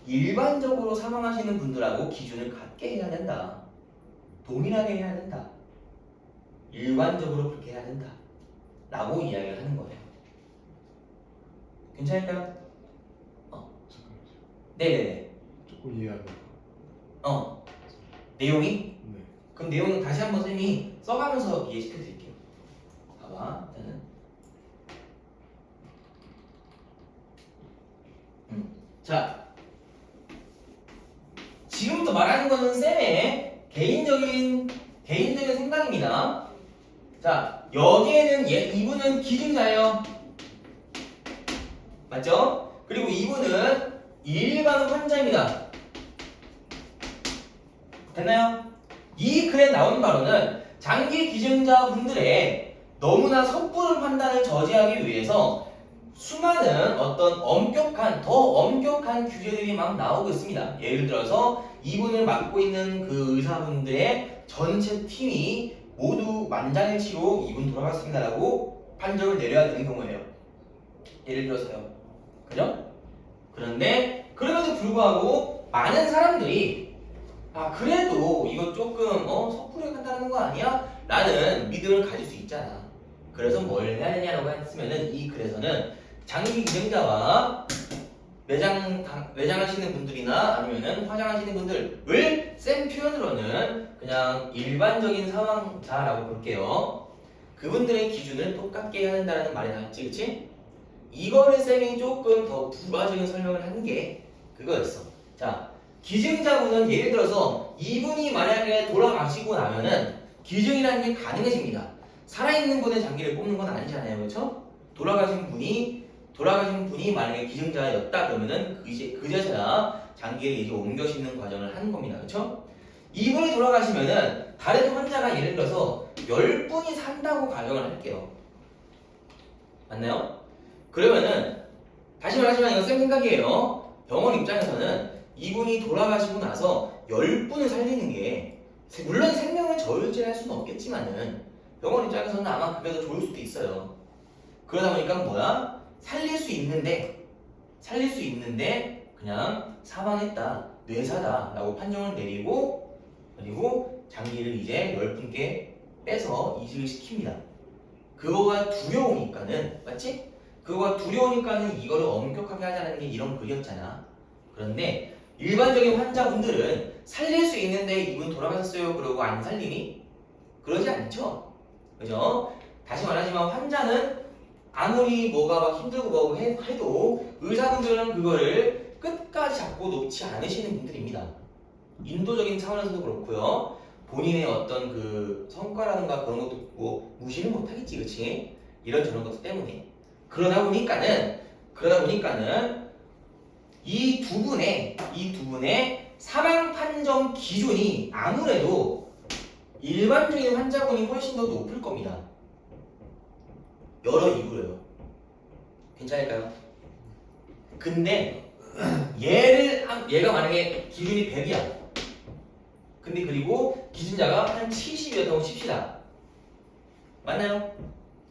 일반적으로 사망하시는 분들하고 기준을 같게 해야 된다. 동일하게 해야 된다. 일반적으로 그렇게 해야 된다. 라고 이야기를 하는 거예요. 괜찮을까요? 잠깐만요. 네네네. 조금 이해가 안 돼요. 내용이? 네. 그럼 내용은 다시 한번 쌤이 써가면서 이해시켜 드릴게요. 봐봐. 일단은. 자. 지금부터 말하는 거는 쌤의 개인적인 생각입니다. 자, 여기에는 이분은 기증자예요. 맞죠? 그리고 이분은 일반 환자입니다. 됐나요? 이 글에 나온 바로는 장기 기증자 분들의 너무나 섣부른 판단을 저지하기 위해서 수많은 어떤 더 엄격한 규제들이 막 나오고 있습니다. 예를 들어서 이분을 맡고 있는 그 의사분들의 전체 팀이 모두 만장일치로 이분 돌아갔습니다라고 판정을 내려야 되는 경우예요. 예를 들어서요. 그죠? 그런데 그럼에도 불구하고 많은 사람들이 그래도 이거 조금 섣부르게 한다는 거 아니야? 라는 믿음을 가질 수 있잖아. 그래서 뭘 해야 되냐라고 했으면은 이 글에서는 장기 기증자와 매장하시는 분들이나 아니면은 화장하시는 분들을 쌤 표현으로는 그냥 일반적인 사망자라고 볼게요. 그분들의 기준을 똑같게 해야 한다는 말이 나왔지, 그치? 이거를 쌤이 조금 더 부가적인 설명을 한 게 그거였어. 자, 기증자분은 예를 들어서 이분이 만약에 돌아가시고 나면은 기증이라는 게 가능해집니다. 살아있는 분의 장기를 뽑는 건 아니잖아요, 그렇죠? 돌아가신 분이 만약에 기증자였다 그러면은 그제서야 장기를 이제 옮겨 심는 과정을 하는 겁니다, 그렇죠? 이분이 돌아가시면은 다른 환자가 예를 들어서 10분이 산다고 가정을 할게요. 맞나요? 그러면은 다시 말하지만 이건 쌤 생각이에요. 병원 입장에서는 이분이 돌아가시고 나서 10분을 살리는 게 물론 생명을 저울질할 수는 없겠지만은 병원 입장에서는 아마 그게 더 좋을 수도 있어요. 그러다 보니까 뭐야? 살릴 수 있는데 그냥 사망했다, 뇌사다 라고 판정을 내리고 그리고 장기를 이제 10분께 빼서 이식을 시킵니다. 그거가 두려우니까는 맞지? 그거가 두려우니까는 이거를 엄격하게 하자는 게 이런 글이었잖아. 그런데 일반적인 환자분들은 살릴 수 있는데 이분 돌아가셨어요 그러고 안 살리니? 그러지 않죠? 그죠? 다시 말하지만 환자는 아무리 뭐가 막 힘들고 뭐고 해도 의사분들은 그거를 끝까지 잡고 놓지 않으시는 분들입니다. 인도적인 차원에서도 그렇고요. 본인의 어떤 그 성과라든가 그런 것도 뭐 무시는 못하겠지, 그치? 이런 저런 것들 때문에. 그러다 보니까는 이 두 분의 사망 판정 기준이 아무래도 일반적인 환자분이 훨씬 더 높을 겁니다. 여러 이유로요. 괜찮을까요? 근데 얘가 만약에 기준이 100이야. 근데 그리고 기준자가 한 70이었다고 칩시다. 맞나요?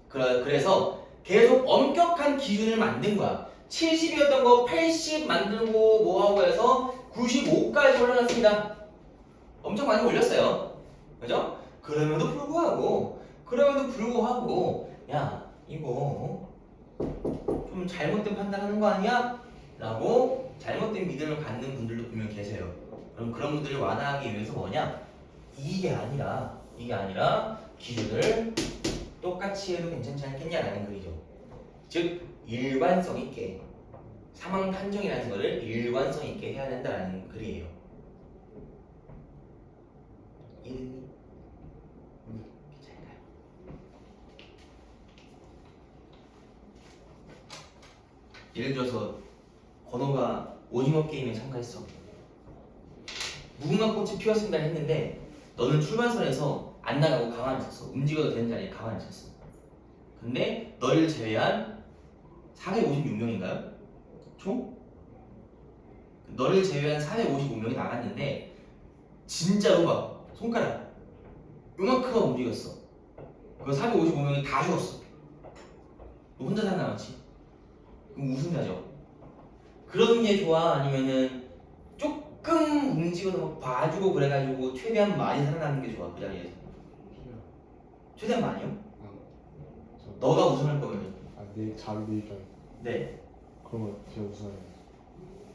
그래서 계속 엄격한 기준을 만든 거야. 70이었던 거 80 만들고 뭐하고 해서 95까지 올라갔습니다. 엄청 많이 올렸어요. 그죠? 그럼에도 불구하고 야 이거 좀 잘못된 판단하는 거 아니야? 라고 잘못된 믿음을 갖는 분들도 분명 계세요. 그럼 그런 분들을 완화하기 위해서 뭐냐? 이게 아니라 기준을 똑같이 해도 괜찮지 않겠냐라는 글이죠. 즉 일관성 있게 사망 판정이라는 것을 일관성 있게 해야 된다라는 글이에요. 이해됐니? 괜찮을까요? 예를 들어서 건호가 오징어 게임에 참가했어. 무궁화 꽃이 피었습니다 했는데 너는 출발선에서 안 나가고 가만히 있었어. 움직여도 되는 자리에 가만히 있었어. 근데 너를 제외한 456명인가요? 총? 너를 제외한 455명이 나갔는데 진짜로 막 손가락 요만큼만 움직였어. 그 455명이 다 죽었어. 너 혼자 살아남았지? 그럼 우승자죠. 그런 게 좋아? 아니면은 조금 움직여도 막 봐주고 그래가지고 최대한 많이 살아남는 게 좋아? 그 자리에서 최대한 많이요? 너가 우승할 거면 내 자기 입장. 네. 그러면 제가 우선해요.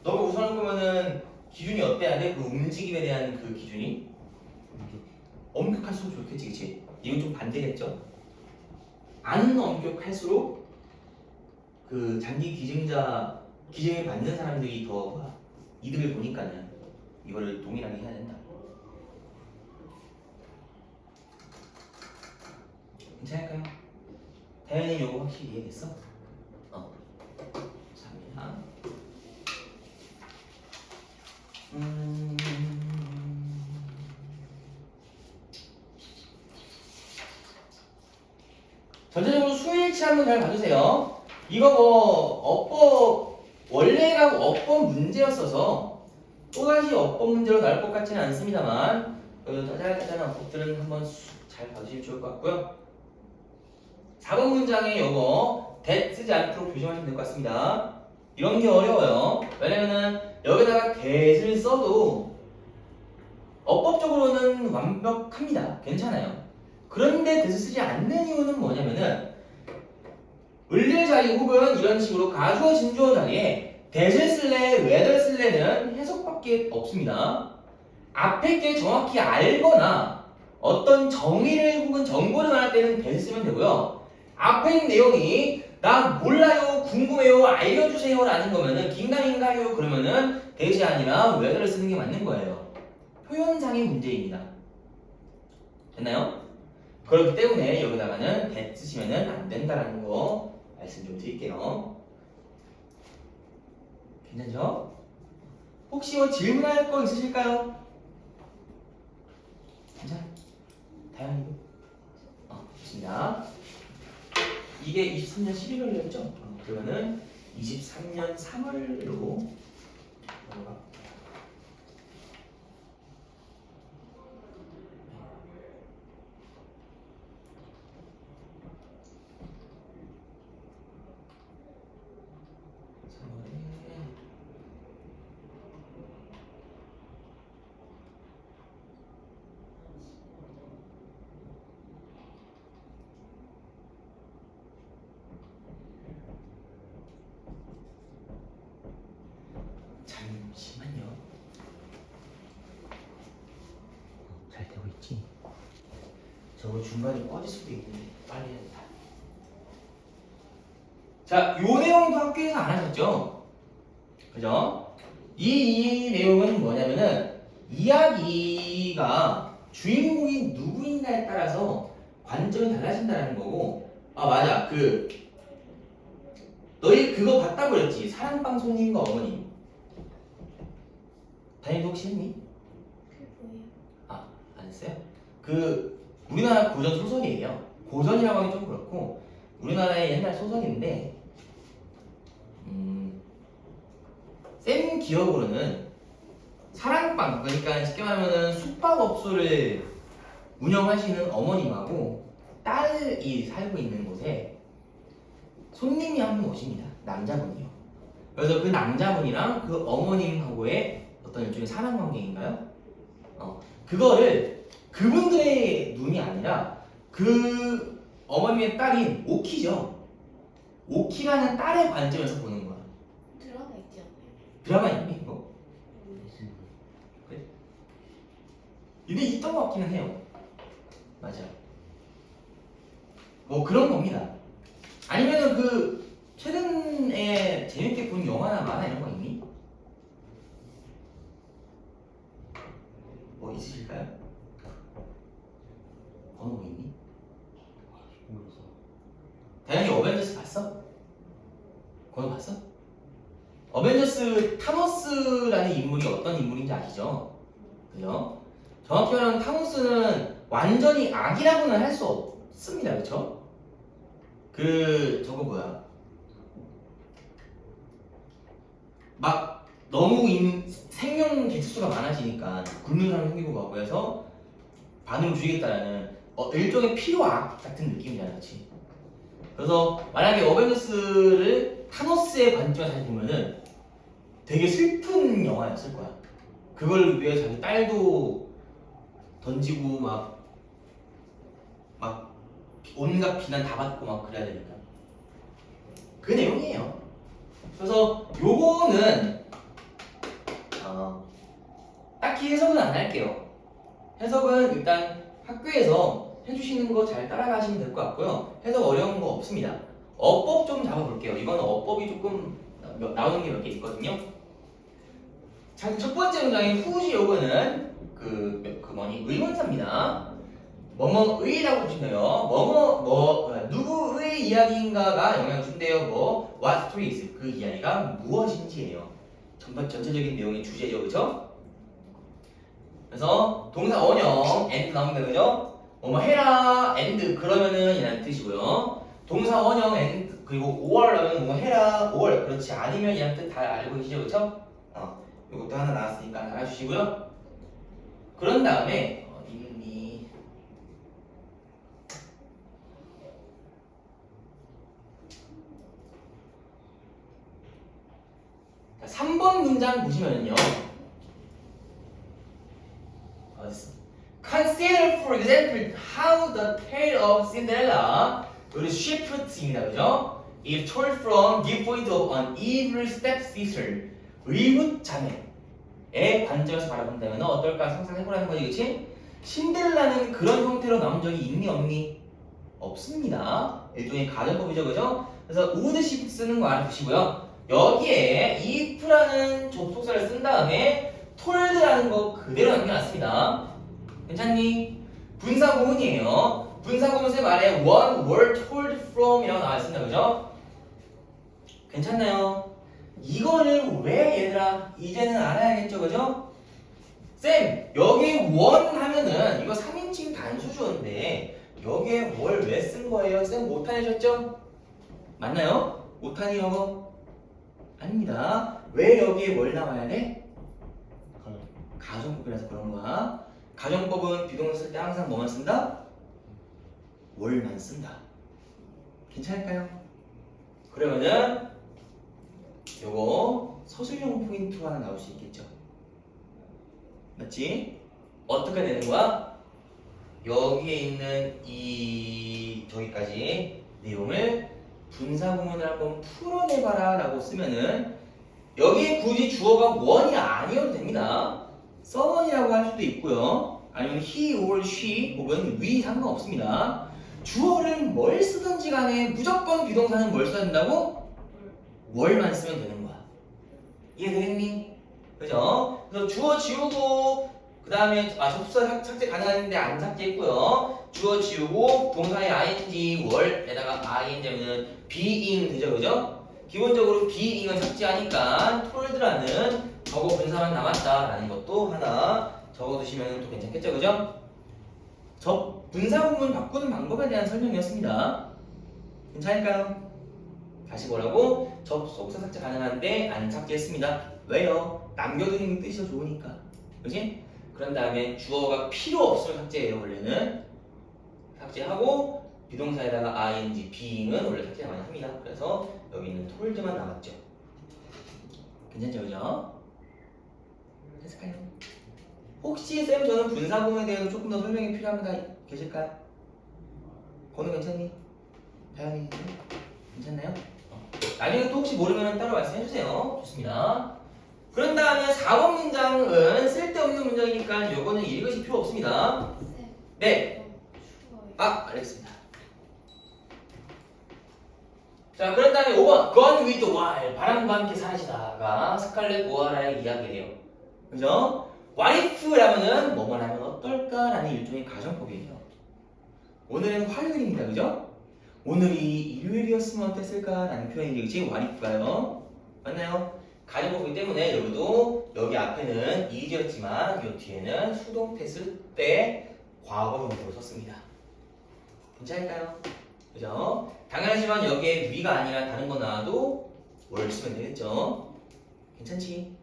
너가 우승할 거면은 기준이 어때야 돼? 그 움직임에 대한 그 기준이? 엄격할수록 좋겠지, 그치? 이건 좀 반대겠죠? 안 엄격할수록 그 장기 기증을 받는 사람들이 더 이득을 보니까는 이거를 동일하게 해야 된다. 괜찮을까요? 다현이 요거 확실히 이해됐어? 감사합니다. 전체적으로 수일치 한번 잘 봐주세요. 이거 원래가 어법 문제였어서 또다시 어법 문제로 나올 것 같지는 않습니다만 짜잘짜잘한 어법들은 한번 잘 봐주시면 좋을 것 같고요. 4번 문장에 요거 that 쓰지 않도록 조심하시면 될 것 같습니다. 이런 게 어려워요. 왜냐면은 여기다가 that을 써도 어법적으로는 완벽합니다. 괜찮아요. 그런데 that을 쓰지 않는 이유는 뭐냐면은 을의 자리 혹은 이런 식으로 가주어 진주어 자리에 that을 쓸래 whether 쓸래는 해석밖에 없습니다. 앞에 게 정확히 알거나 어떤 정의를 혹은 정보를 말할 때는 that을 쓰면 되고요. 앞에 있는 내용이 나 몰라요 있나요? 궁금해요? 알려주세요 라는 거면은 긴가민가요? 그러면은 대시 아니라 whether를 쓰는 게 맞는 거예요. 표현상의 문제입니다. 됐나요? 그렇기 때문에 여기다가는 that 쓰시면은 안 된다라는 거 말씀 좀 드릴게요. 괜찮죠? 혹시 뭐 질문할 거 있으실까요? 괜찮아? 다현이도? 좋습니다. 이게 23년 11월이었죠? 그러면은 23년 3월로 넘어가. 잠시만요. 잘 되고 있지? 저거 중간에 꺼질 수도 있는데 빨리 해야 된다. 자, 요 내용도 학교에서 안 하셨죠? 그죠? 이 내용은 뭐냐면은 이야기가 주인공이 누구인가에 따라서 관점이 달라진다는 거고. 아 맞아, 너희 그거 봤다고 그랬지? 사랑방 손님과 어머님. 다니도 혹시 했니? 그게 뭐예요? 안 했어요? 우리나라 고전 소설이에요. 고전이라고 하기 좀 그렇고 우리나라의 옛날 소설인데 쌤 기억으로는 사랑방, 그러니까 쉽게 말하면 숙박업소를 운영하시는 어머님하고 딸이 살고 있는 곳에 손님이 한 분 오십니다. 남자분이요. 그래서 그 남자분이랑 그 어머님하고의 어떤 일종의 사랑관계인가요? 그거를 그분들의 눈이 아니라 그 어머님의 딸인 오키죠. 오키라는 딸의 관점에서 보는 거야. 드라마 있지 않나요? 드라마 있니 이거? 모르겠어요. 근데 있던 것 같기는 해요. 맞아. 뭐 그런 겁니다. 아니면은 최근에 재밌게 본 영화나 만화 이런 거 있니? 뭐 있으실까요? 번호 뭐 있니? 모르겠어. 다현이 어벤져스 봤어? 번호 봤어? 어벤져스 타노스라는 인물이 어떤 인물인지 아시죠? 그죠? 정확히 말하면 타노스는 완전히 악이라고는 할 수 없습니다. 그쵸? 저거 뭐야? 막 너무 생명 개체수가 많아지니까 굶는 사람 생기고 막 그래서 반응을 주겠다라는 일종의 필요악 같은 느낌이잖아, 그렇지? 그래서 만약에 어벤져스를 타노스의 관점에서 잘 보면은 되게 슬픈 영화였을 거야. 그걸 위해 자기 딸도 던지고 막 온갖 비난 다 받고 막 그래야 되니까 그 내용이에요. 그래서 요거는 딱히 해석은 안 할게요. 해석은 일단 학교에서 해주시는 거 잘 따라가시면 될 것 같고요. 해석 어려운 거 없습니다. 어법 좀 잡아볼게요. 이거는 어법이 조금 나오는 게 몇 개 있거든요. 자, 첫 번째 문장인 후시 요거는 의문사입니다. 뭐뭐의라고 보시면요. 누구의 이야기인가가 영향을 준대요. what story is 그 이야기가 무엇인지예요. 전체적인 내용의 주제죠, 그죠? 그래서 동사 원형 and 나옵니다, 그죠? 뭐뭐 해라 and 그러면은 이라는 뜻이고요. 동사 원형 and 그리고 5월 나오면 뭐 해라 5월 그렇지 아니면 이라는 뜻 다 알고 계시죠, 그죠? 이것도 하나 나왔으니까 알아주시고요. 그런 다음에 어디니? 자, 3번 문장 보시면은요. 어딨어? Consider, for example, how the tale of Cinderella, 우리 shifts입니다, 그죠? If told from the point of an evil stepsister, 의붓 자매의 관점에서 바라본다면 어떨까 상상해보라는 거지, 그치? 신데렐라는 그런 형태로 나온 적이 있니 없니? 없습니다. 일종의 가정법이죠, 그죠? 그래서 would she 쓰는 거 알아두시고요. 여기에 if라는 접속사를 쓴 다음에 told라는 거 그대로 남겨놨습니다. 괜찮니? 분사구문이에요. 분사구문의 말에 one were told from 이라고 나와있습니다. 그죠? 괜찮나요? 이거를 왜 얘들아 이제는 알아야겠죠. 그죠? 쌤 여기 one 하면은 이거 3인칭 단수주어인데 여기에 뭘 왜 쓴 거예요? 쌤 못하내셨죠? 맞나요? 못하니 영어? 아닙니다. 왜 여기에 뭘 나와야 돼? 가요. 가정법이라서 그런 거야. 가정법은 비동사 쓸 때 항상 뭐만 쓴다? 월만 쓴다. 괜찮을까요? 그러면은 요거 서술형 포인트로 하나 나올 수 있겠죠. 맞지? 어떻게 되는 거야? 여기에 있는 이 저기까지 내용을 분사구문을 한번 풀어내봐라 라고 쓰면은 여기에 굳이 주어가 원이 아니어도 됩니다. someone이라고 할 수도 있고요. 아니면 he or she 혹은 we 상관없습니다. 주어를 뭘 쓰든지 간에 무조건 비동사는 뭘 써야 된다고? 월만 쓰면 되는 거야. 이해되겠니? 그죠? 그래서 주어 지우고 그 다음에 접수사 삭제 가능한데 안 삭제했고요. 주어 지우고 동사의 ing 월에다가 ing 하면 being 되죠, 그죠? 기본적으로 being은 삭제하니까 told라는 적어 분사만 남았다라는 것도 하나 적어두시면 또 괜찮겠죠, 그죠? 분사 부분 바꾸는 방법에 대한 설명이었습니다. 괜찮을까요? 다시 뭐라고? 접속사 삭제 가능한데 안 삭제했습니다. 왜요? 남겨두는 뜻이 더 좋으니까. 그지? 그런 다음에 주어가 필요 없으면 삭제해요. 원래는 삭제하고 비동사에다가 ing, being은 원래 삭제 많이 합니다. 그래서 여기는 told만 남았죠. 괜찮죠, 그죠? 됐을까요? 혹시 쌤 저는 분사구문에 대해서 조금 더 설명이 필요한 분 계실까요? 건우 괜찮니? 다현이 괜찮나요? 나중에 또 혹시 모르면 따로 말씀해주세요. 좋습니다. 그런 다음에 4번 문장은 쓸데없는 문장이니까 요거는 읽으실 필요 없습니다. 네. 아, 알겠습니다. 자, 그런 다음에 5번 Gone with the Wind 바람과 함께 사라지다가 스칼렛 오하라의 이야기예요. 그죠? What if라면은 뭐만 하면 어떨까라는 일종의 가정법이에요. 오늘은 화요일입니다. 그죠? 오늘이 일요일이었으면 어땠을까라는 표현이 그치? What if가요. 맞나요? 가정법이기 때문에 여기도 여기 앞에는 is였지만 이 뒤에는 수동태 쓸 때 과거 형태로 썼습니다. 괜찮을까요? 그죠? 당연하지만 여기에 위가 아니라 다른 거 나와도 뭘 쓰면 되겠죠? 괜찮지?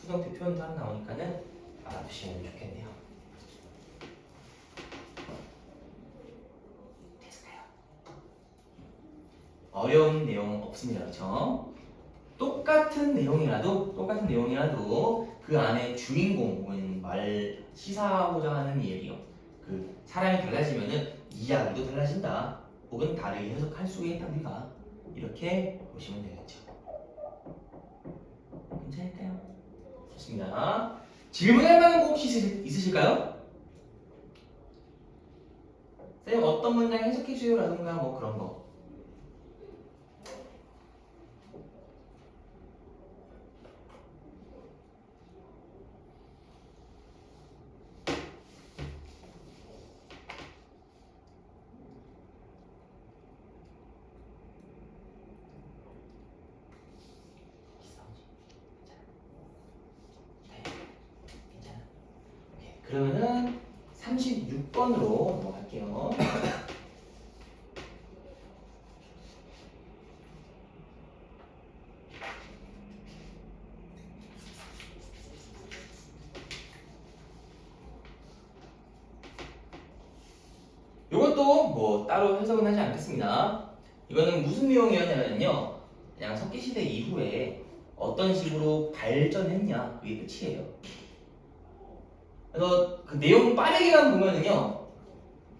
수동태 표현도 하나 나오니까는 알아두시면 좋겠네요. 됐을까요? 어려운 내용 없습니다. 그렇죠? 똑같은 내용이라도 그 안에 주인공 혹은 말 시사하고자 하는 얘기요. 그 사람이 달라지면은 이야기도 달라진다. 혹은 다르게 해석할 수 있다 우리가 이렇게 보시면 되겠죠. 괜찮을까요? 좋습니다. 질문할 만한 거 혹시 있으실까요? 쌤 어떤 문장 해석해주세요라든가 뭐 그런 거. 그러면은 36번으로 넘어갈게요. 이것도 뭐 따로 해석은 하지 않겠습니다. 이거는 무슨 내용이었냐면요. 그냥 석기시대 이후에 어떤 식으로 발전했냐 그게 끝이에요. 그래서 그 내용 빠르게만 보면은요.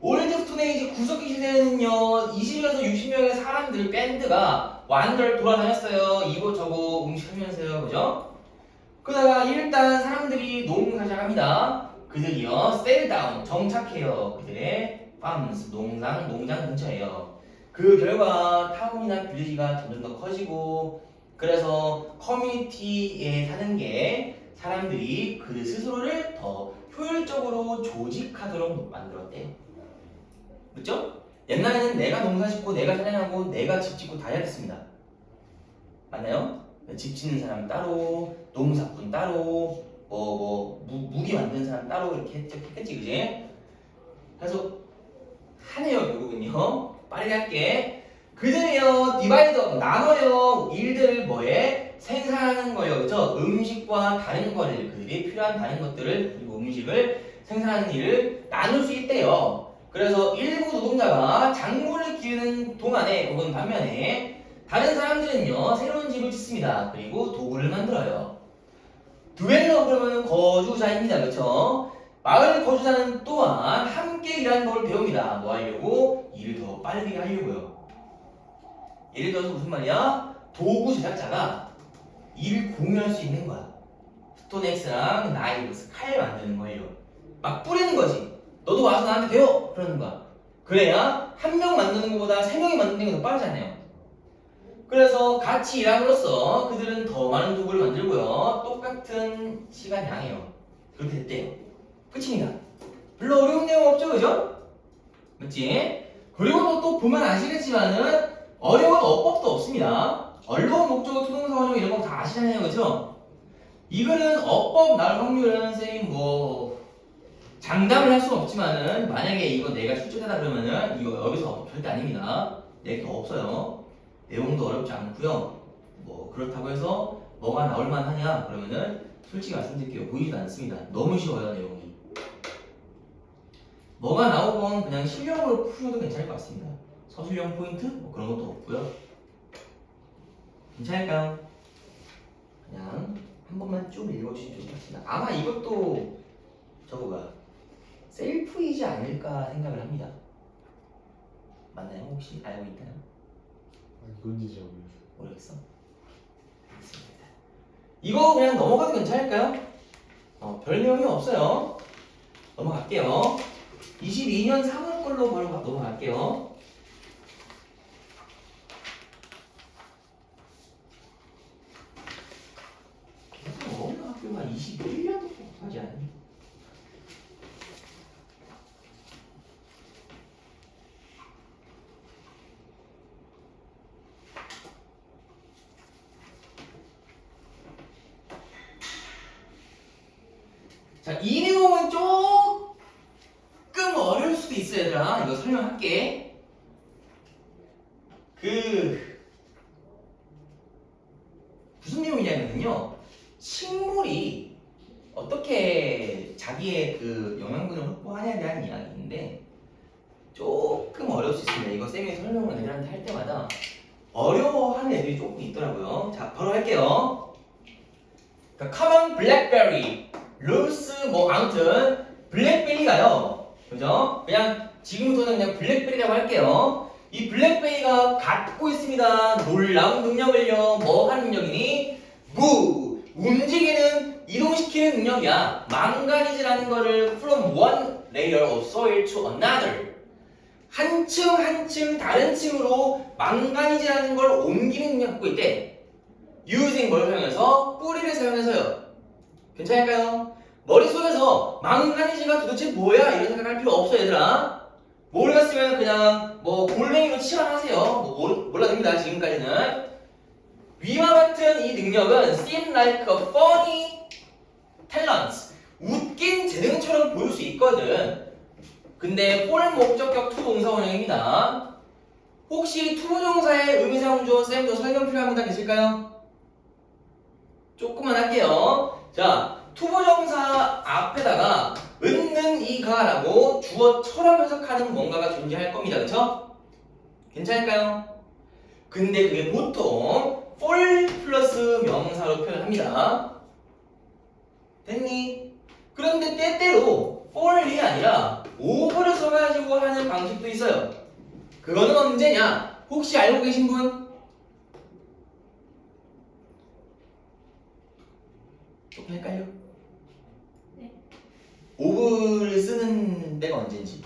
올드 스톤에이지 구석기 시대에는요 20에서 60명의 사람들 밴드가 완전 돌아다녔어요. 이곳저곳 음식하면서요. 그죠? 그러다가 일단 사람들이 농사 시작합니다. 그들이요 셀다운 정착해요. 그들의 farms 농장 근처에요. 그 결과 타운이나 빌리지가 점점 더 커지고 그래서 커뮤니티에 사는 게 사람들이 그 스스로를 더 효율적으로 조직하도록 만들었대요. 그렇죠? 옛날에는 내가 농사 짓고 내가 사냥하고 내가 집 짓고 다 해야 됐습니다. 맞나요? 집 짓는 사람 따로, 농사꾼 따로, 무기 만드는 사람 따로 이렇게 했겠지, 그지? 그래서 하네요, 결국은요. 빠르게 할게. 그들이요, 디바이더, 나눠요. 일들을 뭐에? 생산하는 거예요. 그죠? 음식과 다른 거를, 그들이 필요한 다른 것들을, 그리고 음식을 생산하는 일을 나눌 수 있대요. 그래서 일부 노동자가 작물을 기르는 동안에, 혹은 반면에, 다른 사람들은요, 새로운 집을 짓습니다. 그리고 도구를 만들어요. 드웰러 그러면 거주자입니다. 그쵸? 마을 거주자는 또한 함께 일하는 법을 배웁니다. 뭐 하려고? 일을 더 빠르게 하려고요. 예를 들어서 무슨 말이야? 도구 제작자가 일을 공유할 수 있는 거야. 스톤엑스랑 나이브스, 칼 만드는 거예요. 막 뿌리는 거지. 너도 와서 나한테 배워! 그러는 거야. 그래야 한 명 만드는 것보다 세 명이 만드는 게 더 빠르잖아요. 그래서 같이 일함으로써 그들은 더 많은 도구를 만들고요. 똑같은 시간 양이에요. 그렇게 됐대요. 끝입니다. 별로 어려운 내용 없죠, 그죠? 맞지? 그리고 또 보면 아시겠지만은 어려운 어법도 없습니다. 언론 목적어 투동사 활용 이런 거 다 아시잖아요, 그죠? 이거는 어법 나올 확률은 쌤이 장담을 할 수는 없지만은 만약에 이거 내가 출제하다 그러면은 이거 여기서 어법 절대 아닙니다. 낼 게 없어요. 내용도 어렵지 않고요. 그렇다고 해서 뭐가 나올 만하냐 그러면은 솔직히 말씀드릴게요. 보이지도 않습니다. 너무 쉬워요, 내용이. 뭐가 나오건 그냥 실력으로 풀어도 괜찮을 것 같습니다. 서술형 포인트 그런 것도 없고요. 괜찮을까요? 그냥 한 번만 쭉 읽어주시면 좋을 것 같습니다. 아마 이것도 셀프이지 않을까 생각을 합니다. 맞나요? 혹시 알고 있나요? 뭔지 잘 모르겠어. 알겠습니다. 이거 그냥 넘어가도 괜찮을까요? 별 내용이 없어요. 넘어갈게요. 22년 3월 걸로 바로 넘어갈게요. 어느 학교가 21년도 하지 않니? 자, 이 내용은 조금 어려울 수도 있어요, 얘들아. 이거 설명할게. 무슨 내용이냐면요. 식물이 어떻게 자기의 영양분을 확보하냐에 대한 이야기인데 조금 어려울 수 있습니다. 이거 쌤이 설명을 애들한테 할 때마다 어려워하는 애들이 조금 있더라고요. 자, 바로 할게요. common blackberry, 루스 아무튼 블랙베리가요. 그죠? 그냥 지금부터는 그냥 블랙베리라고 할게요. 이 블랙베리가 갖고 있습니다. 놀라운 능력을요. 뭐 하는 능력이니? 움직이는 이동시키는 능력이야. 망가니즈라는 거를 from one layer of soil to another. 한 층 다른 층으로 망가니즈라는 걸 옮기는 능력을 갖고 있대. using 뭘 사용해서? 뿌리를 사용해서요. 괜찮을까요? 머릿속에서 망가니즈가 도대체 뭐야? 이런 생각할 필요 없어, 얘들아. 모르겠으면 그냥 골뱅이로 치환하세요. 몰라도 됩니다, 지금까지는. 위와 같은 이 능력은 seem like a funny talent. 웃긴 재능처럼 보일 수 있거든. 근데 for 목적격 to 동사 원형입니다. 혹시 투부정사의 의미사용조 쌤도 설명 필요한 분들 계실까요? 조금만 할게요. 자, 투부정사 앞에다가 은는 이가라고 주어처럼 해석하는 뭔가가 존재할 겁니다. 그쵸? 괜찮을까요? 근데 그게 보통 for 플러스 명사로 표현합니다. 됐니? 그런데 때때로 for이 아니라 over를 써가지고 하는 방식도 있어요. 그거는 언제냐? 혹시 알고 계신 분? 조금 헷갈려? 네. over를 쓰는 데가 언제인지.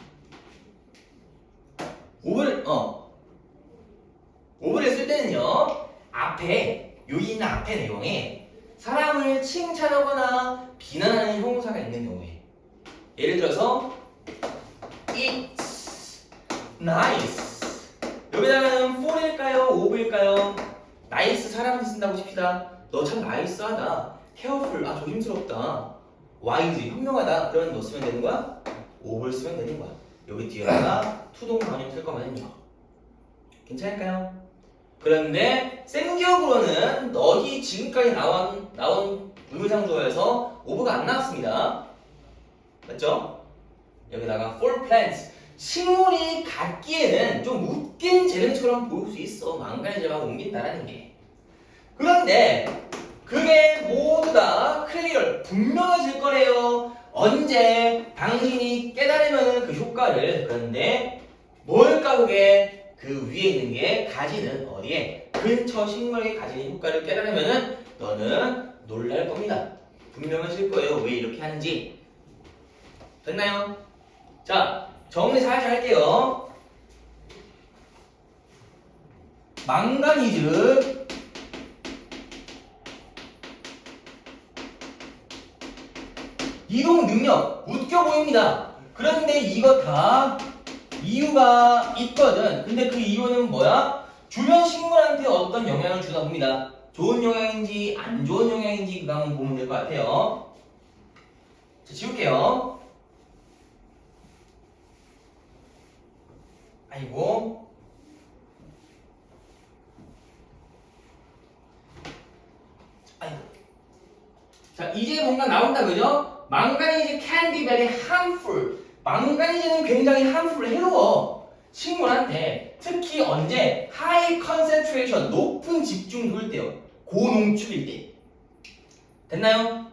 over를 있는 앞에 내용에 사람을 칭찬하거나 비난하는 형용사가 있는 경우에 예를 들어서 It's nice 여기다가는 for일까요? of일까요? nice 사람한테 쓴다고 칩시다. 너 참 나이스하다. careful 조심스럽다. wise 현명하다. 그런 너 쓰면 되는 거야? of를 쓰면 되는 거야. 여기 뒤에다가 투동 단임 쓸 거면요. 괜찮을까요? 그런데 생기역으로는 너희 지금까지 나온 의미상조어에서 of가 안 나왔습니다. 맞죠? 여기다가 for plants 식물이 갖기에는 좀 웃긴 재능처럼 보일 수 있어. 망가지다가 옮긴다라는 게. 그런데 그게 모두 다 클리어 분명해질 거래요. 언제 당신이 깨달으면 그 효과를. 그런데 뭘까 그게 그 위에 있는 게 가지는 어디에 근처 식물이 가지는 효과를 깨달으면은 너는 놀랄 겁니다. 분명해질 거예요. 왜 이렇게 하는지. 됐나요? 자, 정리 살짝 할게요. 망가니즈 이동 능력 웃겨 보입니다. 그런데 이거 다 이유가 있거든. 근데 그 이유는 뭐야? 주변 식물한테 어떤 영향을 주다 봅니다. 좋은 영향인지 안 좋은 영향인지 그거 한번 보면 될 것 같아요. 자, 지울게요. 아이고. 아이고. 자, 이제 뭔가 나온다, 그죠? 망가니즈 can be very harmful. 망가니즈는 굉장히 harmful, 해로워. 식물한테. 특히 언제? high concentration, 높은 집중도일 때요. 고농축일 때. 됐나요?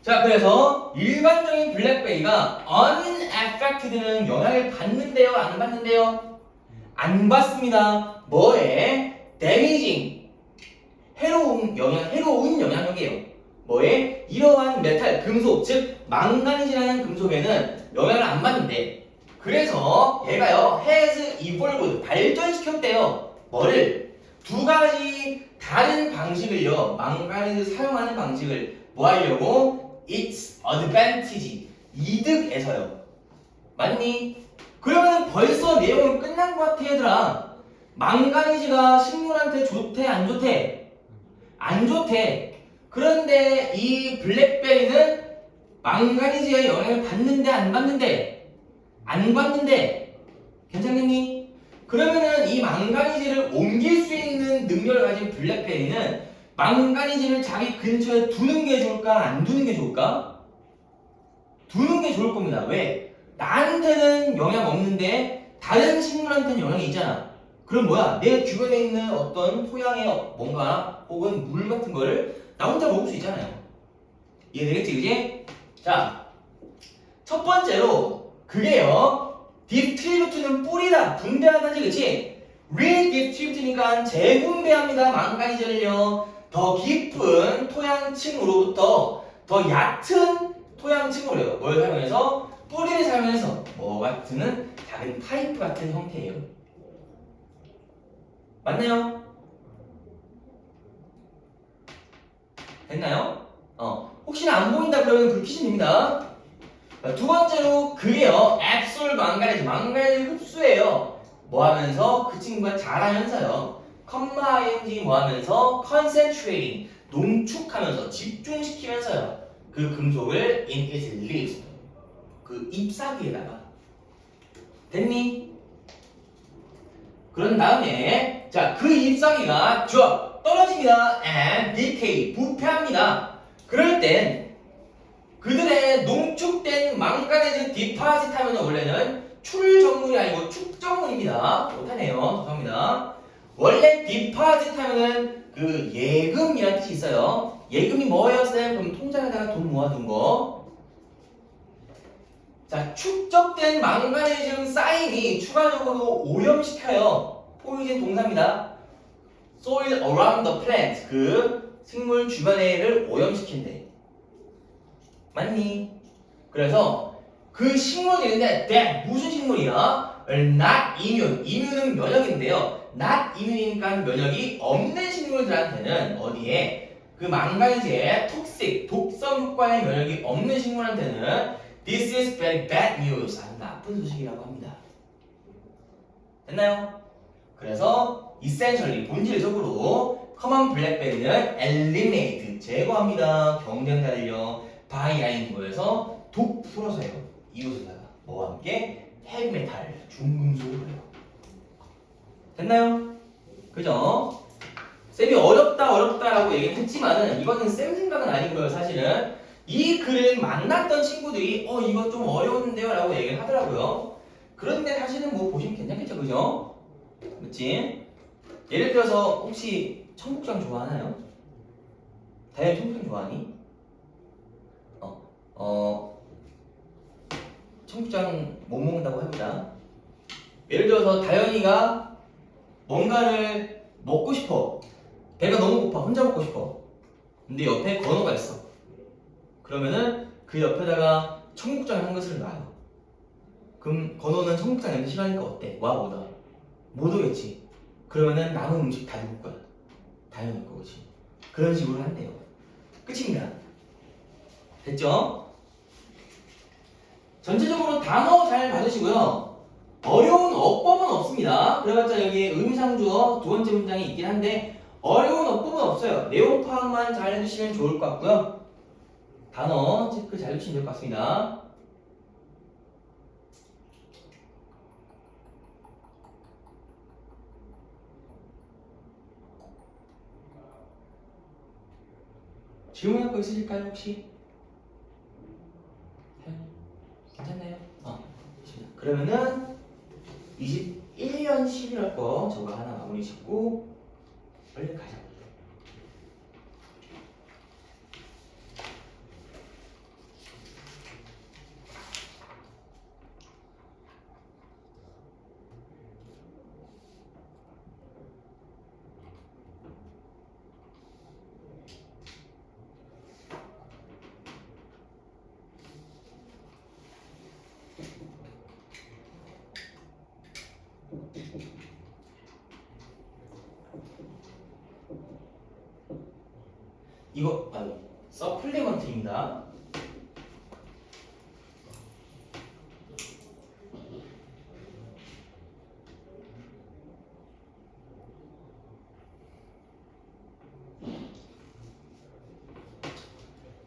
자, 그래서 일반적인 블랙베리가 unaffected는 영향을 받는데요, 안 받는데요? 안 받습니다. 뭐에? damaging, 해로운 영향력이에요. 뭐에? 이러한 메탈, 금속, 즉 망가니즈라는 금속에는 영향을 안 받는데 그래서 얘가요 has evolved, 발전시켰대요. 뭐를? 두 가지 다른 방식을요 망가니즈 사용하는 방식을 뭐 하려고? Its advantage, 이득에서요. 맞니? 그러면 벌써 내용은 끝난 것 같아 얘들아. 망가니즈가 식물한테 좋대 안 좋대? 안 좋대. 그런데 이 블랙베리는 망가니즈의 영향을 받는데 안 받는데? 안 받는데. 괜찮겠니? 그러면은 이 망가니즈를 옮길 수 있는 능력을 가진 블랙베리는 망가니즈를 자기 근처에 두는 게 좋을까? 안 두는 게 좋을까? 두는 게 좋을 겁니다. 왜? 나한테는 영향 없는데 다른 식물한테는 영향이 있잖아. 그럼 뭐야? 내 주변에 있는 어떤 토양의 뭔가 혹은 물 같은 거를 나 혼자 먹을 수 있잖아요. 이해되겠지, 그지? 자, 첫 번째로 그게요 디스트리뷰트는 뿌리다, 분배하다지, 그치? 리디스트리뷰트니까 재분배합니다. 망가니즈를요 더 깊은 토양층으로부터 더 얕은 토양층으로요 뭘 사용해서? 뿌리를 사용해서 뭐 같은 작은 파이프 같은 형태예요. 맞나요? 됐나요? 혹시나 안 보인다 그러면 그렇게 키시면 됩니다. 두 번째로 그게요 앱솔 망가니즈 흡수예요. 뭐 하면서? 그 친구가 자라면서요 컴마 ing 뭐 하면서? concentrating, 농축하면서 집중시키면서요 그 금속을 in its leaves, 그 잎사귀에다가. 됐니? 그런 다음에 자, 그 잎사귀가 떨어집니다. and decay, 부패합니다. 그럴 땐 그들의 농축된 망가니즈 디파짓 하면 원래는 출정물이 아니고 축정물입니다. 못하네요. 죄송합니다. 원래 디파짓 하면은 그 예금이라는 뜻이 있어요. 예금이 뭐예요, 쌤? 그럼 통장에다가 돈 모아둔 거. 자, 축적된 망가니즘 쌓임이 추가적으로 오염시켜요. 포이즌 동사입니다. soil around the plant, 그 식물 주변에를 오염시킨대. 맞니? 그래서 그 식물이 있는데 that 무슨 식물이야? not immune, immune은 면역인데요. not immune이니까 면역이 없는 식물들한테는 어디에 그 망가지의 톡식 독성 효과의 면역이 없는 식물한테는 this is very bad news 아주 나쁜 소식이라고 합니다. 됐나요? 그래서 essentially 본질적으로 common blackberry는 eliminate 제거합니다. 경쟁자들요 바이아인도에서 독 풀어서요. 이웃에다가 뭐와 함께 헤비메탈 중금속을 해요. 됐나요? 그죠? 쌤이 어렵다라고 얘기를 했지만은 이거는 쌤 생각은 아니고요. 사실은 이 글을 만났던 친구들이 이거 좀 어려운데요 라고 얘기를 하더라고요. 그런데 사실은 뭐 보시면 괜찮겠죠, 그죠? 그치? 예를 들어서 혹시 청국장 좋아하나요? 다현이 청국장 좋아하니? 청국장 못 먹는다고 해보자. 예를 들어서 다현이가 뭔가를 먹고 싶어. 배가 너무 고파. 혼자 먹고 싶어. 근데 옆에 건호가 있어. 그러면은 그 옆에다가 청국장 한 그릇을 놔요. 그럼 건호는 청국장 냄새 싫어하니까 어때? 와 못 와? 못 오겠지. 그러면은 남은 음식 다 누구 거야? 다현이 거지. 그런 식으로 한대요. 끝입니다. 됐죠? 전체적으로 단어 잘 받으시고요. 어려운 어법은 없습니다. 그래봤자 여기에 의미상주어 두 번째 문장이 있긴 한데 어려운 어법은 없어요. 내용 파악만 잘 해주시면 좋을 것 같고요. 단어 체크 잘 해주시면 될 것 같습니다. 질문할 거 있으실까요 혹시? 괜찮나요? 그러면은 21년 11월 거 저거 하나 마무리 짓고 얼른 가자. 이거 서플리먼트입니다.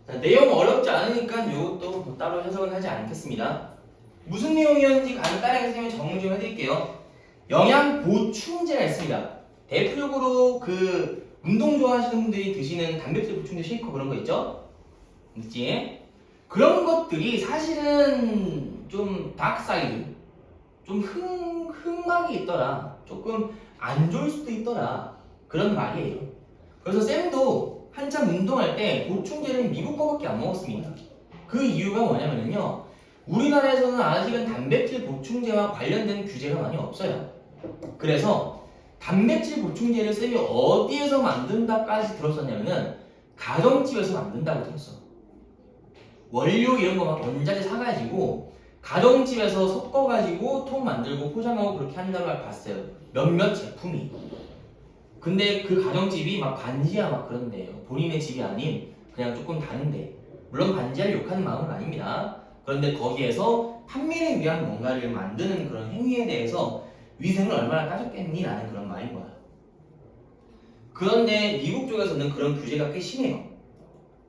자, 내용 어렵지 않으니까 이것도 뭐 따로 해석은 하지 않겠습니다. 무슨 내용이었는지 간단하게 선생님이 정리 좀 해드릴게요. 영양 보충제가 있습니다. 대표적으로 그 운동 좋아하시는 분들이 드시는 단백질 보충제 쉐이커 그런 거 있죠? 있지? 그런 것들이 사실은 좀 다크사이드, 좀 흑막이 있더라. 조금 안 좋을 수도 있더라. 그런 말이에요. 그래서 쌤도 한참 운동할 때 보충제를 미국 거밖에 안 먹었습니다. 그 이유가 뭐냐면요. 우리나라에서는 아직은 단백질 보충제와 관련된 규제가 많이 없어요. 그래서 단백질 보충제를 쌤이 어디에서 만든다까지 들었었냐면은 가정집에서 만든다고 들었어. 원료 이런 거 막 원자재 사가지고 가정집에서 섞어가지고 통 만들고 포장하고 그렇게 한다고 봤어요. 몇몇 제품이. 근데 그 가정집이 막 반지하 막 그런데요. 본인의 집이 아닌 그냥 조금 다른데. 물론 반지하를 욕하는 마음은 아닙니다. 그런데 거기에서 판매를 위한 뭔가를 만드는 그런 행위에 대해서 위생을 얼마나 따졌겠니? 라는 그런 말인 거야. 그런데 미국 쪽에서는 그런 규제가 꽤 심해요.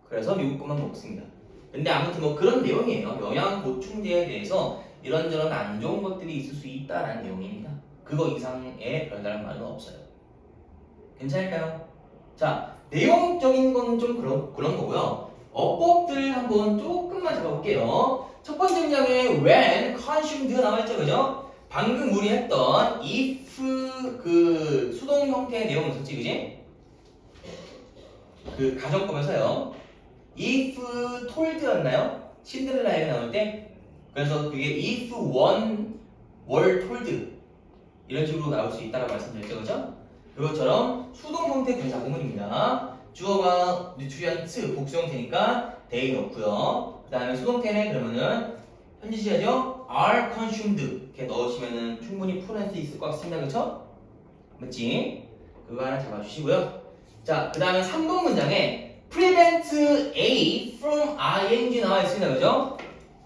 그래서 미국 것만 먹습니다. 근데 아무튼 뭐 그런 내용이에요. 영양 보충제에 대해서 이런저런 안 좋은 것들이 있을 수 있다는 내용입니다. 그거 이상의 별다른 말은 없어요. 괜찮을까요? 자, 내용적인 건 좀 그런 거고요. 어법들 한번 조금만 잡아볼게요. 첫 번째 문장에 when consumed 나와있죠, 그죠? 방금 우리 했던 if 그 수동 형태의 내용 있었지, 그지? 그 가정법에서요. if told였나요? 신데렐라에게 나올 때. 그래서 그게 if one were told 이런 식으로 나올 수 있다고 말씀드렸죠, 그죠? 그것처럼 수동 형태 대사 구문입니다. 주어가 nutrients 복수 형태니까 they 넣고요. 그 다음에 수동태는 그러면은 현재 시제죠? are consumed 이렇게 넣으시면은 충분히 풀어낼 수 있을 것 같습니다. 그쵸? 맞지? 그거 하나 잡아주시고요. 자, 그 다음에 3번 문장에 prevent A from ing 나와 있습니다. 그죠?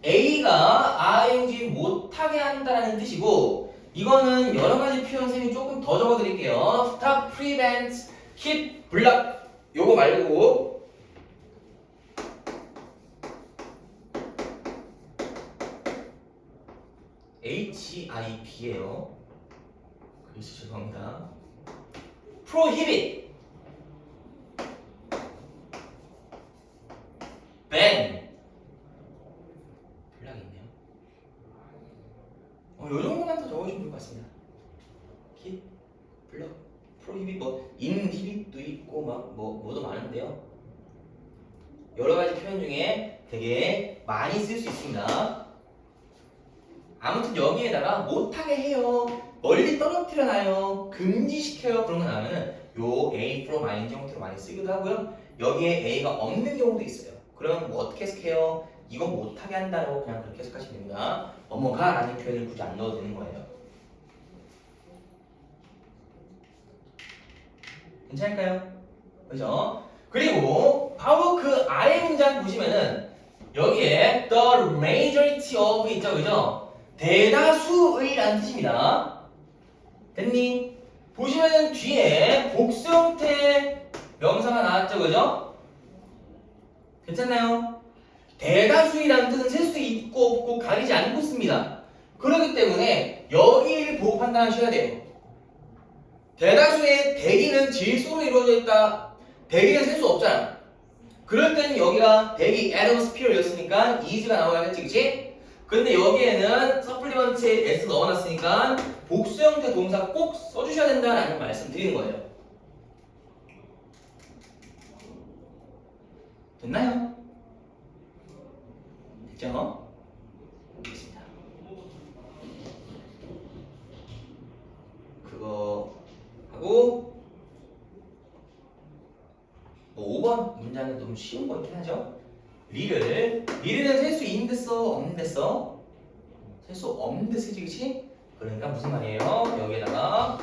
A가 ing 못하게 한다는 뜻이고, 이거는 여러 가지 표현 쌤이 조금 더 적어드릴게요. stop, prevent, keep, block. 요거 말고 HIB예요. 글씨 죄송합니다. prohibit, ban. 블락이 있네요. 요 정도만 더 적어주시면 될 것 같습니다. keep, block, prohibit, 뭐 inhibit도 있고 막 뭐도 많은데요. 여러 가지 표현 중에 되게 많이 쓸 수 있습니다. 아무튼 여기에다가 못하게 해요, 멀리 떨어뜨려놔요, 금지시켜요 그런 거 나오면은 요 A from ing 형태로 많이 쓰기도 하고요. 여기에 A가 없는 경우도 있어요. 그럼 뭐 어떻게 해석해요? 이거 못하게 한다고 그냥 그렇게 해석하시면 됩니다. 넘어가 라는 표현을 굳이 안 넣어도 되는 거예요. 괜찮을까요? 그죠? 그리고 바로 그 아래 문장 보시면은 여기에 the majority of 있죠, 그죠? 대다수의 라는 뜻입니다. 됐니? 보시면은 뒤에 복수 형태 명사가 나왔죠, 그죠? 괜찮나요? 대다수이라는 뜻은 셀 수 있고 없고 가리지 않고 씁니다. 그렇기 때문에 여기를 보고 판단하셔야 돼요. 대다수의 대기는 질소로 이루어져 있다. 대기는 셀 수 없잖아. 그럴 때는 여기가 대기 atmosphere였으니까 is가 나와야겠지, 그치? 근데 여기에는 supplement에 s 넣어놨으니까 복수 형태 동사 꼭 써주셔야 된다라는 말씀 드리는 거예요. 됐나요? 됐죠? 됐습니다. 그거 하고 뭐 5번 문장은 너무 쉬운 거 있긴 하죠. 리를 셀 수 있는 데 써, 없는 데 써? 셀 수 없는 데 쓰지, 그치? 그러니까 무슨 말이에요? 여기에다가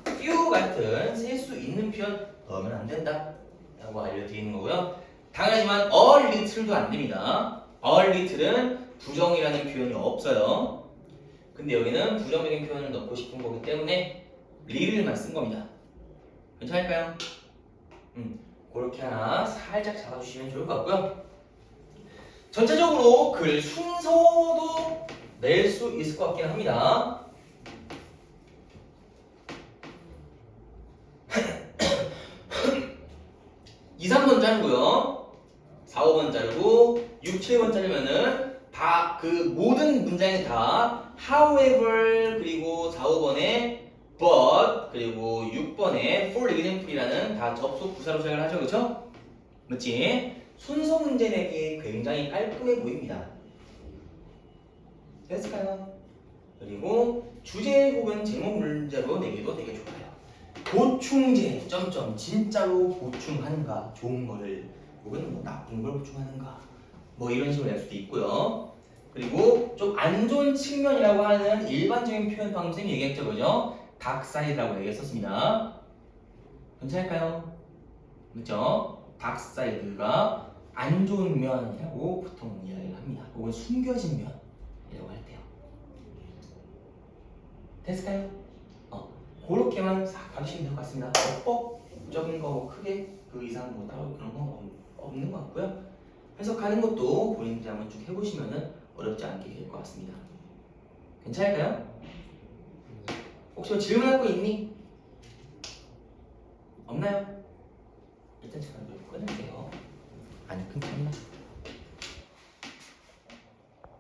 few 같은 셀 수 있는 표현 넣으면 안 된다 라고 알려드리는 거고요. 당연하지만 a little도 안 됩니다. a little은 부정이라는 표현이 없어요. 근데 여기는 부정적인 표현을 넣고 싶은 거기 때문에 little만 쓴 겁니다. 괜찮을까요? 그렇게 하나 살짝 잡아주시면 좋을 것 같고요. 전체적으로 글 순서도 낼 수 있을 것 같긴 합니다. (2, 3번) 자르고요, 4, 5번 자르고 6, 7번 자르면은 다 그 모든 문장이 다 however 그리고 4, 5번에 but 그리고 6번에 for example이라는 다 접속 부사로 시작을 하죠, 그렇죠? 맞지? 순서 문제 내기 굉장히 깔끔해 보입니다. 됐을까요? 그리고 주제 혹은 제목 문제로 내기도 되게 좋아요. 보충제 점점 진짜로 보충하는가, 좋은 거를, 혹은 뭐 나쁜 걸 보충하는가, 뭐 이런 식으로 낼 수도 있고요. 그리고 좀 안 좋은 측면이라고 하는 일반적인 표현 방금 쌤이 얘기했죠, 그죠? 닥사이드라고 얘기했었습니다. 괜찮을까요? 그렇죠? 닥사이드가 안 좋은 면이라고 보통 이야기를 합니다. 혹은 숨겨진 면이라고 할 때요. 됐을까요? 그렇게만 싹 가르치면 될 것 같습니다. 법적인 거 뭐 크게 그 이상 뭐 따로 그런 건 없는 것 같고요. 해석하는 것도 본인들이 한번 쭉 해보시면은 어렵지 않게 될 것 같습니다. 괜찮을까요? 혹시 뭐 질문할 거 있니? 없나요? 일단 제가 이걸 꺼낼게요.